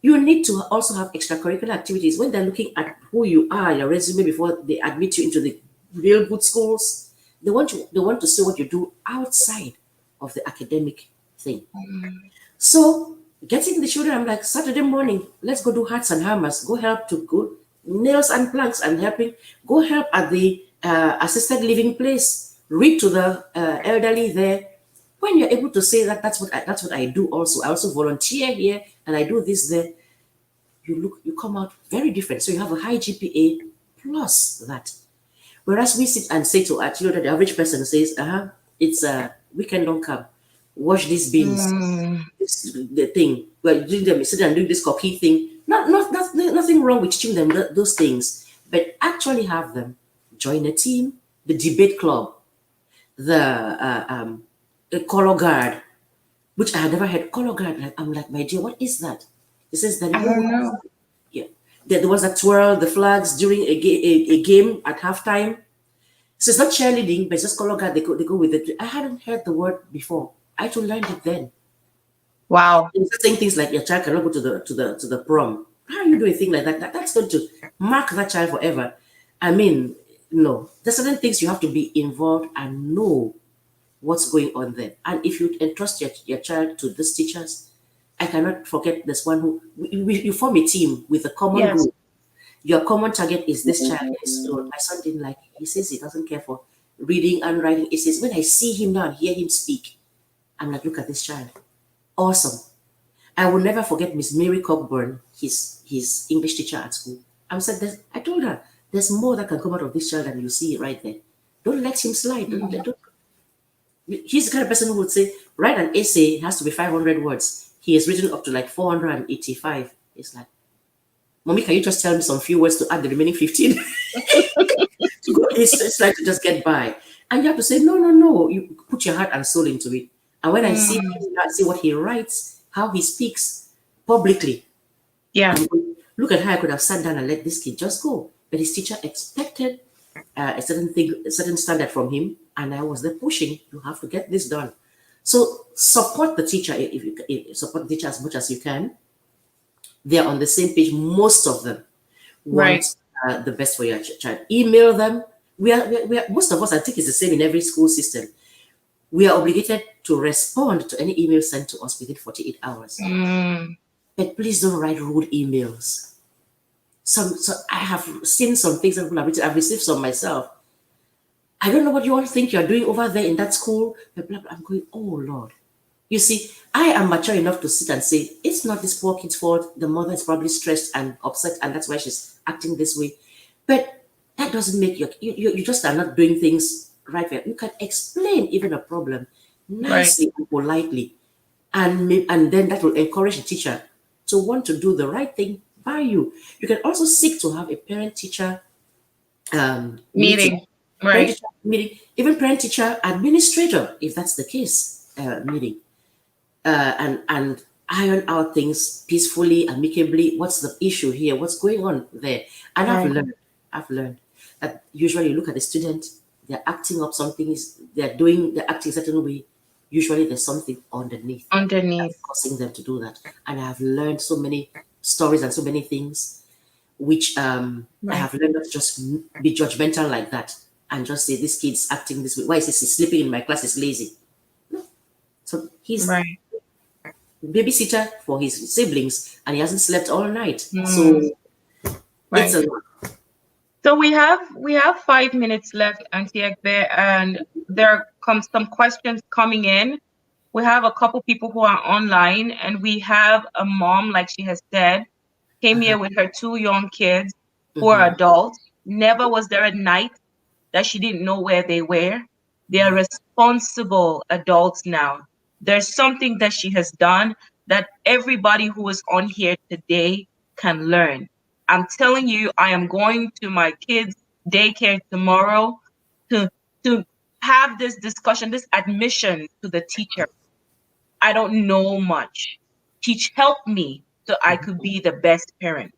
You need to also have extracurricular activities. When they're looking at who you are, your resume, before they admit you into the real good schools, they want to see what you do outside of the academic thing. So getting the children, I'm like, Saturday morning, let's go do hats and hammers. Go help to go nails and planks and helping. Go help at the assisted living place, read to the elderly there. When you're able to say that, that's what I do. Also, I also volunteer here, and I do this there. You come out very different. So you have a high GPA plus that. Whereas we sit and say to our children, the average person says, it's a weekend, don't come. Wash these beans. This, the thing. Well, doing them, sit and doing this cocky thing. Nothing wrong with teaching them those things. But actually have them join a team, the debate club, the color guard, which I had never had color guard. Like, I'm like, my dear, what is that? He says that, I don't know. yeah. There was that twirl the flags during a game at halftime. So it's not cheerleading, but it's just color guard. They go with it. I hadn't heard the word before. I had to learn it then. Wow. It's saying things like your child cannot go to the prom. How are you doing a thing like that? That's going to mark that child forever. I mean, no. There's certain things you have to be involved and know what's going on there. And if you entrust your child to these teachers, I cannot forget this one who you form a team with a common Yes. goal. Your common target is this child. So my son didn't like it. He says he doesn't care for reading and writing. He says, when I see him now and hear him speak, I'm like, look at this child. Awesome. I will never forget Miss Mary Cockburn, his English teacher at school. I told her, there's more that can come out of this child than you see right there. Don't let him slide. He's the kind of person who would say, write an essay, it has to be 500 words. He has written up to like 485. It's like, Mommy, can you just tell me some few words to add the remaining 15? To go, it's like to just get by. And you have to say, no. You put your heart and soul into it. And when I see what he writes, how he speaks publicly, Yeah. look at how I could have sat down and let this kid just go. But his teacher expected a certain standard from him, and I was there pushing. You have to get this done. So support the teacher if you support the teacher as much as you can. They're on the same page. Most of them want the best for your child. Email them. We are most of us. I think it's the same in every school system. We are obligated to respond to any email sent to us within 48 hours. But please don't write rude emails. So I have seen some things that people have written. I've received some myself. I don't know what you all think you're doing over there in that school. But blah, blah. I'm going, oh Lord. You see, I am mature enough to sit and say, it's not this poor kid's fault. The mother is probably stressed and upset, and that's why she's acting this way. But that doesn't make you just are not doing things right there. You can explain even a problem nicely and politely. And then that will encourage the teacher to want to do the right thing by you. You can also seek to have a parent-teacher Meeting. parent-teacher meeting, even parent-teacher administrator, if that's the case, meeting. And iron out things peacefully, amicably. What's the issue here? What's going on there? And I've learned that usually you look at the student, they're acting up something, they're acting a certain way. Usually there's something underneath that's causing them to do that. And I have learned so many stories and so many things, which I have learned not to just be judgmental like that and just say, this kid's acting this way. Why is he sleeping in my class? Is lazy. No. So he's babysitter for his siblings and he hasn't slept all night. So it's a lot. So we have 5 minutes left, Aunty Egbe, and there comes some questions coming in. We have a couple people who are online, and we have a mom, like she has said, came here with her 2 young kids who are adults. Never was there a night that she didn't know where they were. They are responsible adults now. There's something that she has done that everybody who is on here today can learn. I'm telling you, I am going to my kids' daycare tomorrow to have this discussion, this admission to the teacher. I don't know much. Help me so I could be the best parent.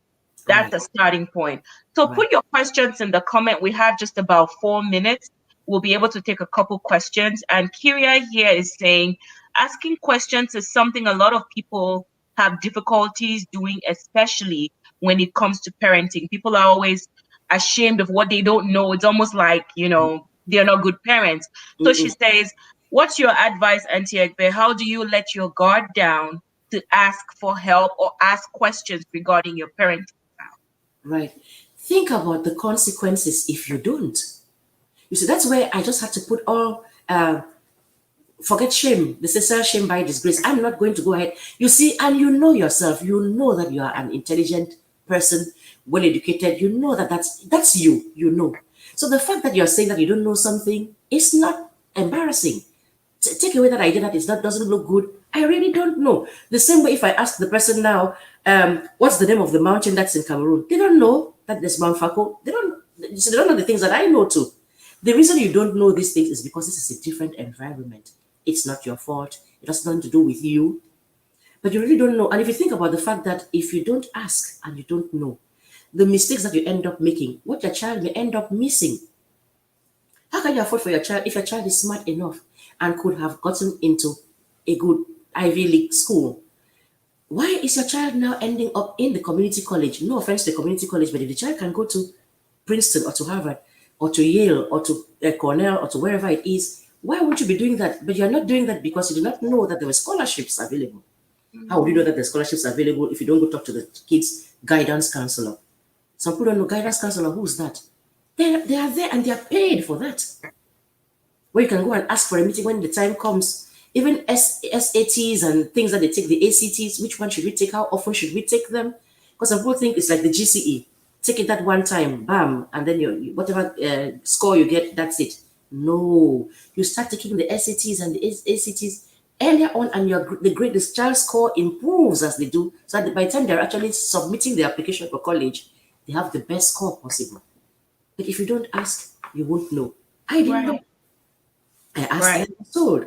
That's a starting point. So put your questions in the comment. We have just about 4 minutes. We'll be able to take a couple questions. And Kyria here is saying, asking questions is something a lot of people have difficulties doing, especially when it comes to parenting. People are always ashamed of what they don't know. It's almost like, they're not good parents. So she says, what's your advice, Aunty Egbe? How do you let your guard down to ask for help or ask questions regarding your parenting? Right. Think about the consequences if you don't. You see, that's where I just had to put all forget shame. They say sell shame by disgrace. I'm not going to go ahead. You see, and you know yourself. You know that you are an intelligent person, well educated. You know that that's you. You know. So the fact that you're saying that you don't know something is not embarrassing. Take away that idea that it's not doesn't look good. I really don't know. The same way, if I ask the person now, what's the name of the mountain that's in Cameroon? They don't know that there's Mount Fako. They don't. So they don't know the things that I know too. The reason you don't know these things is because this is a different environment. It's not your fault. It has nothing to do with you. But you really don't know. And if you think about the fact that if you don't ask and you don't know, the mistakes that you end up making, what your child may end up missing. How can you afford for your child if your child is smart enough and could have gotten into a good Ivy League school? Why is your child now ending up in the community college? No offense to the community college, but if the child can go to Princeton or to Harvard or to Yale or to Cornell or to wherever it is, why won't you be doing that? But you're not doing that because you do not know that there were scholarships available. How would you know that the scholarships are available if you don't go talk to the kids' guidance counselor? Some people don't know guidance counselor. Who's that? They are there and they are paid for that. Where you can go and ask for a meeting when the time comes. Even SATs and things that they take, the ACTs, which one should we take? How often should we take them? Because some people think it's like the GCE. Take it that one time, bam, and then whatever score you get, that's it. No, you start taking the SATs and the ACTs earlier on, and the child score improves as they do. So that by the time they're actually submitting their application for college, they have the best score possible. But if you don't ask, you won't know. I didn't know. I asked and I was told.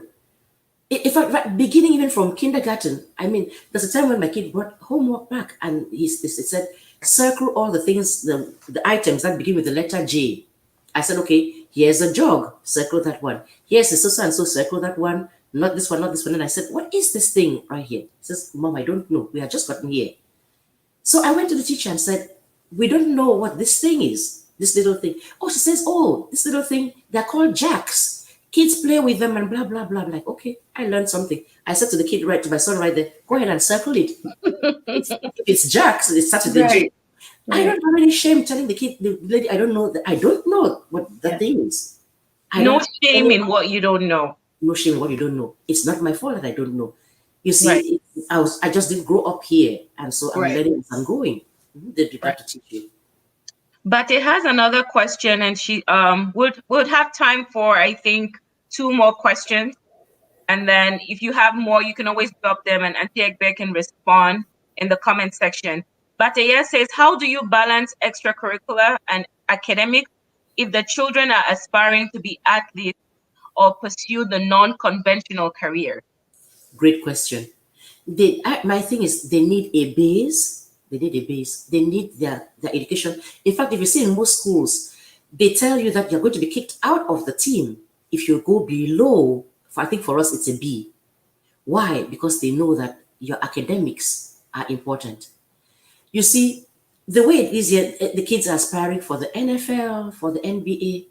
In fact, beginning even from kindergarten, I mean, there's a time when my kid brought homework back and he said, circle all the things, the items that begin with the letter J. I said, okay, here's a jog, circle that one. Here's a so and so, circle that one. Not this one, not this one. And I said, what is this thing right here? He says, Mom, I don't know. We have just gotten here. So I went to the teacher and said, we don't know what this thing is, this little thing. Oh, she says, oh, this little thing, they're called jacks. Kids play with them and blah, blah, blah. I'm like, okay, I learned something. I said to the kid, to my son right there, go ahead and circle it. It's jacks, it starts with the J. I don't have any shame telling the lady, I don't know what the thing is. No shame in what you don't know. No shame in what you don't know. It's not my fault that I don't know. You see, I just didn't grow up here, and so I'm learning as I'm going. They'd be back to teach you. But it has another question, and she would have time for, I think, 2 more questions. And then if you have more, you can always drop them and Aunty Egbe can respond in the comment section. But Aya says, how do you balance extracurricular and academic if the children are aspiring to be athletes or pursue the non-conventional career? Great question. My thing is they need a base. They need a base. They need their education. In fact, if you see in most schools, they tell you that you're going to be kicked out of the team if you go below. I think for us, it's a B. Why? Because they know that your academics are important. You see, the way it is here, the kids are aspiring for the NFL, for the NBA.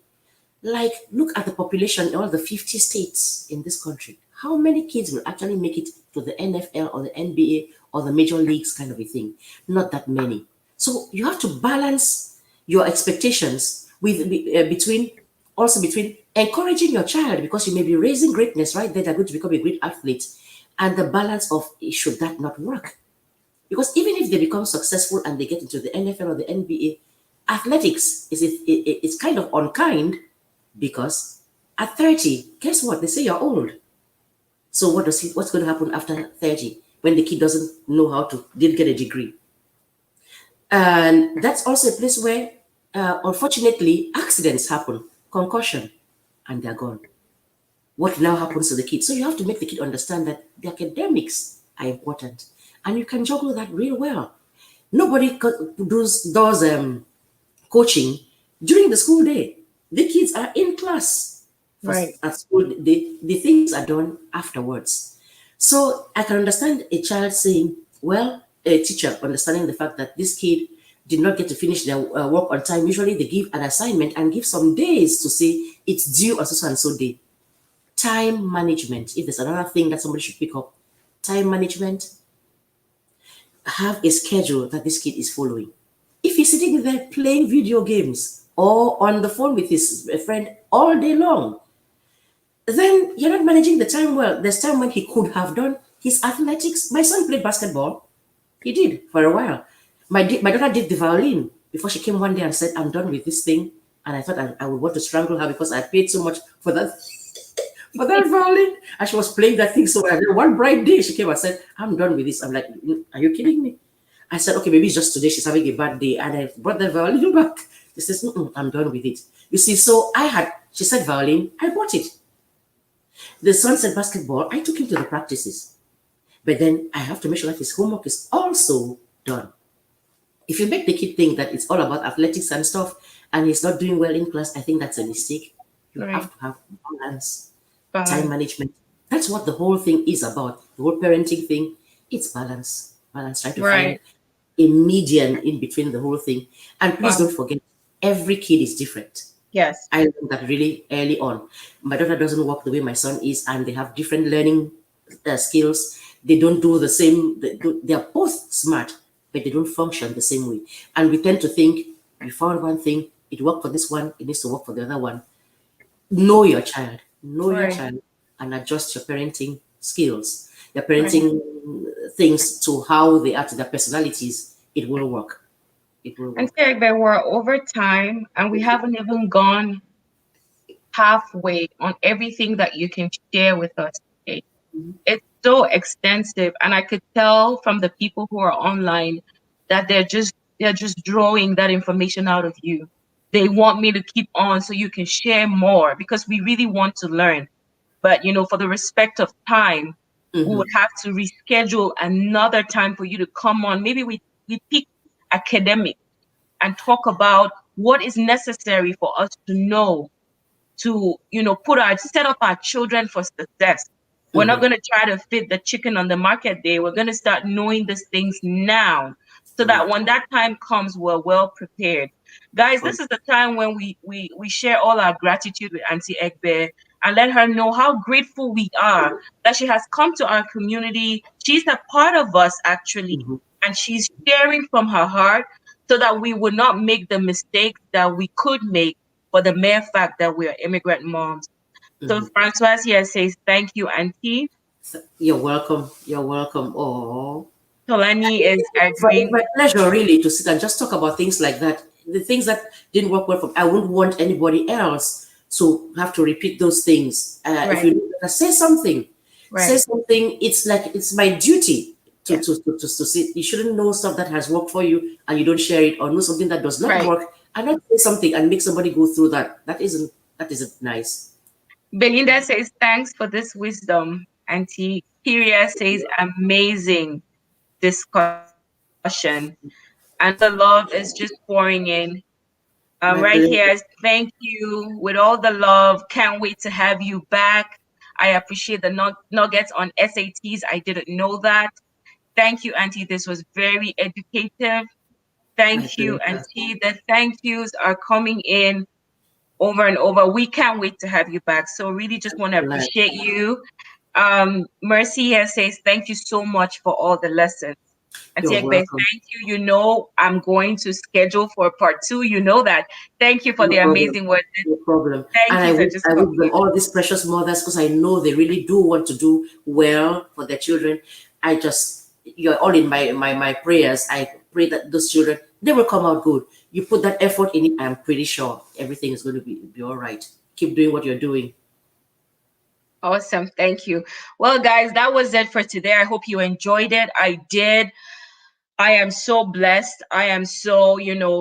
Like, look at the population in all the 50 states in this country. How many kids will actually make it to the NFL or the NBA or the major leagues kind of a thing? Not that many. So you have to balance your expectations between encouraging your child, because you may be raising greatness right there. They're going to become a great athlete, and the balance of should that not work? Because even if they become successful and they get into the NFL or the NBA, athletics it's kind of unkind, because at 30, guess what? They say you're old. So what's going to happen after 30 when the kid didn't get a degree? And that's also a place where, unfortunately, accidents happen, concussion, and they're gone. What now happens to the kid? So you have to make the kid understand that the academics are important, and you can juggle that real well. Nobody does coaching during the school day. The kids are in class. At school, the things are done afterwards. So I can understand a child saying, well, a teacher understanding the fact that this kid did not get to finish their work on time. Usually they give an assignment and give some days to say it's due on so and so day. Time management. If there's another thing that somebody should pick up, time management. Have a schedule that this kid is following. If he's sitting there playing video games or on the phone with his friend all day long, then you're not managing the time well. There's time when he could have done his athletics. My son played basketball. He did for a while. My daughter did the violin before she came one day and said, "I'm done with this thing." And I thought I would want to strangle her because I paid so much for that violin. And she was playing that thing so well. And then one bright day she came and said, "I'm done with this." I'm like, "Are you kidding me?" I said, "Okay, maybe it's just today she's having a bad day." And I brought the violin back. She says, "I'm done with it." You see, so she said violin, I bought it. The son said basketball, I took him to the practices. But then I have to make sure that his homework is also done. If you make the kid think that it's all about athletics and stuff and he's not doing well in class, I think that's a mistake. You Right. have to have balance, time management. That's what the whole thing is about. The whole parenting thing, it's balance. Balance. Try to find Right. a median in between the whole thing. And please Wow. don't forget, every kid is different. Yes. I learned that really early on. My daughter doesn't walk the way my son is, and they have different learning skills. They don't do the same. They are both smart, but they don't function the same way. And we tend to think we found one thing, it worked for this one, it needs to work for the other one. Know your child, Right. and adjust your parenting skills, your Right. parenting things to how they are to their personalities. It will work. It will And work. Egbe, we're over time and we haven't even gone halfway on everything that you can share with us today. It's so extensive, and I could tell from the people who are online that they're just drawing that information out of you. They want me to keep on so you can share more because we really want to learn. But for the respect of time, we Mm-hmm. would have to reschedule another time for you to come on. Maybe we pick academic and talk about what is necessary for us to know to set up our children for success. We're not Mm-hmm. going to try to fit the chicken on the market day. We're going to start knowing these things now so that Correct. when that time comes, we're well prepared. Guys, this Correct. is the time when we share all our gratitude with Auntie Egbe and let her know how grateful we are that she has come to our community. She's a part of us, actually, Mm-hmm. and she's sharing from her heart so that we would not make the mistakes that we could make for the mere fact that we are immigrant moms. So Mm-hmm. Francoise here says, thank you, Auntie. You're welcome. You're welcome. Oh, Tolani is it's agreeing. my pleasure really to sit and just talk about things like that. The things that didn't work well for me, I wouldn't want anybody else to have to repeat those things. If Right, you know better, say something. Say right. something. It's like it's my duty Yes, to sit. You shouldn't know stuff that has worked for you and you don't share it, or know something that does not right. work and not say something and make somebody go through that. That isn't nice. Belinda says, thanks for this wisdom, Auntie. Kyria says, amazing discussion. And all the love is just pouring in. My Right pleasure. here, thank you with all the love. Can't wait to have you back. I appreciate the nuggets on SATs. I didn't know that. Thank you, Auntie. This was very educative. My Thank you, pleasure. Auntie. The thank yous are coming in over and over. We can't wait to have you back. So really just want to Like, appreciate you. Mercy here says, thank you so much for all the lessons. Auntie you're Egbe, welcome. thank you. I'm going to schedule for part two. You know that. Thank you for No the problem. amazing words. No problem. And Thank I yous are wish just I wish coming them in. all these precious mothers because I know they really do want to do well for their children. You're all in my prayers. I pray that those children they will come out good. You put that effort in it, I'm pretty sure everything is going to be all right. Keep doing what you're doing. Awesome. Thank you. Well, guys, that was it for today. I hope you enjoyed it. I did. I am so blessed. I am so,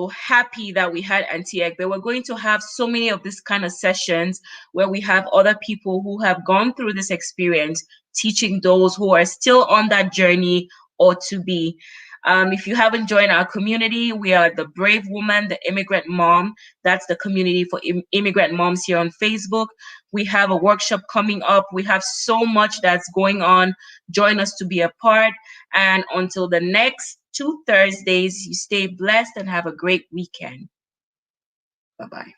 happy that we had Auntie Egbe. We're going to have so many of this kind of sessions where we have other people who have gone through this experience, teaching those who are still on that journey or to be. If you haven't joined our community, we are the Brave Woman, the Immigrant Mom. That's the community for immigrant moms here on Facebook. We have a workshop coming up. We have so much that's going on. Join us to be a part. And until the next 2 Thursdays, you stay blessed and have a great weekend. Bye bye.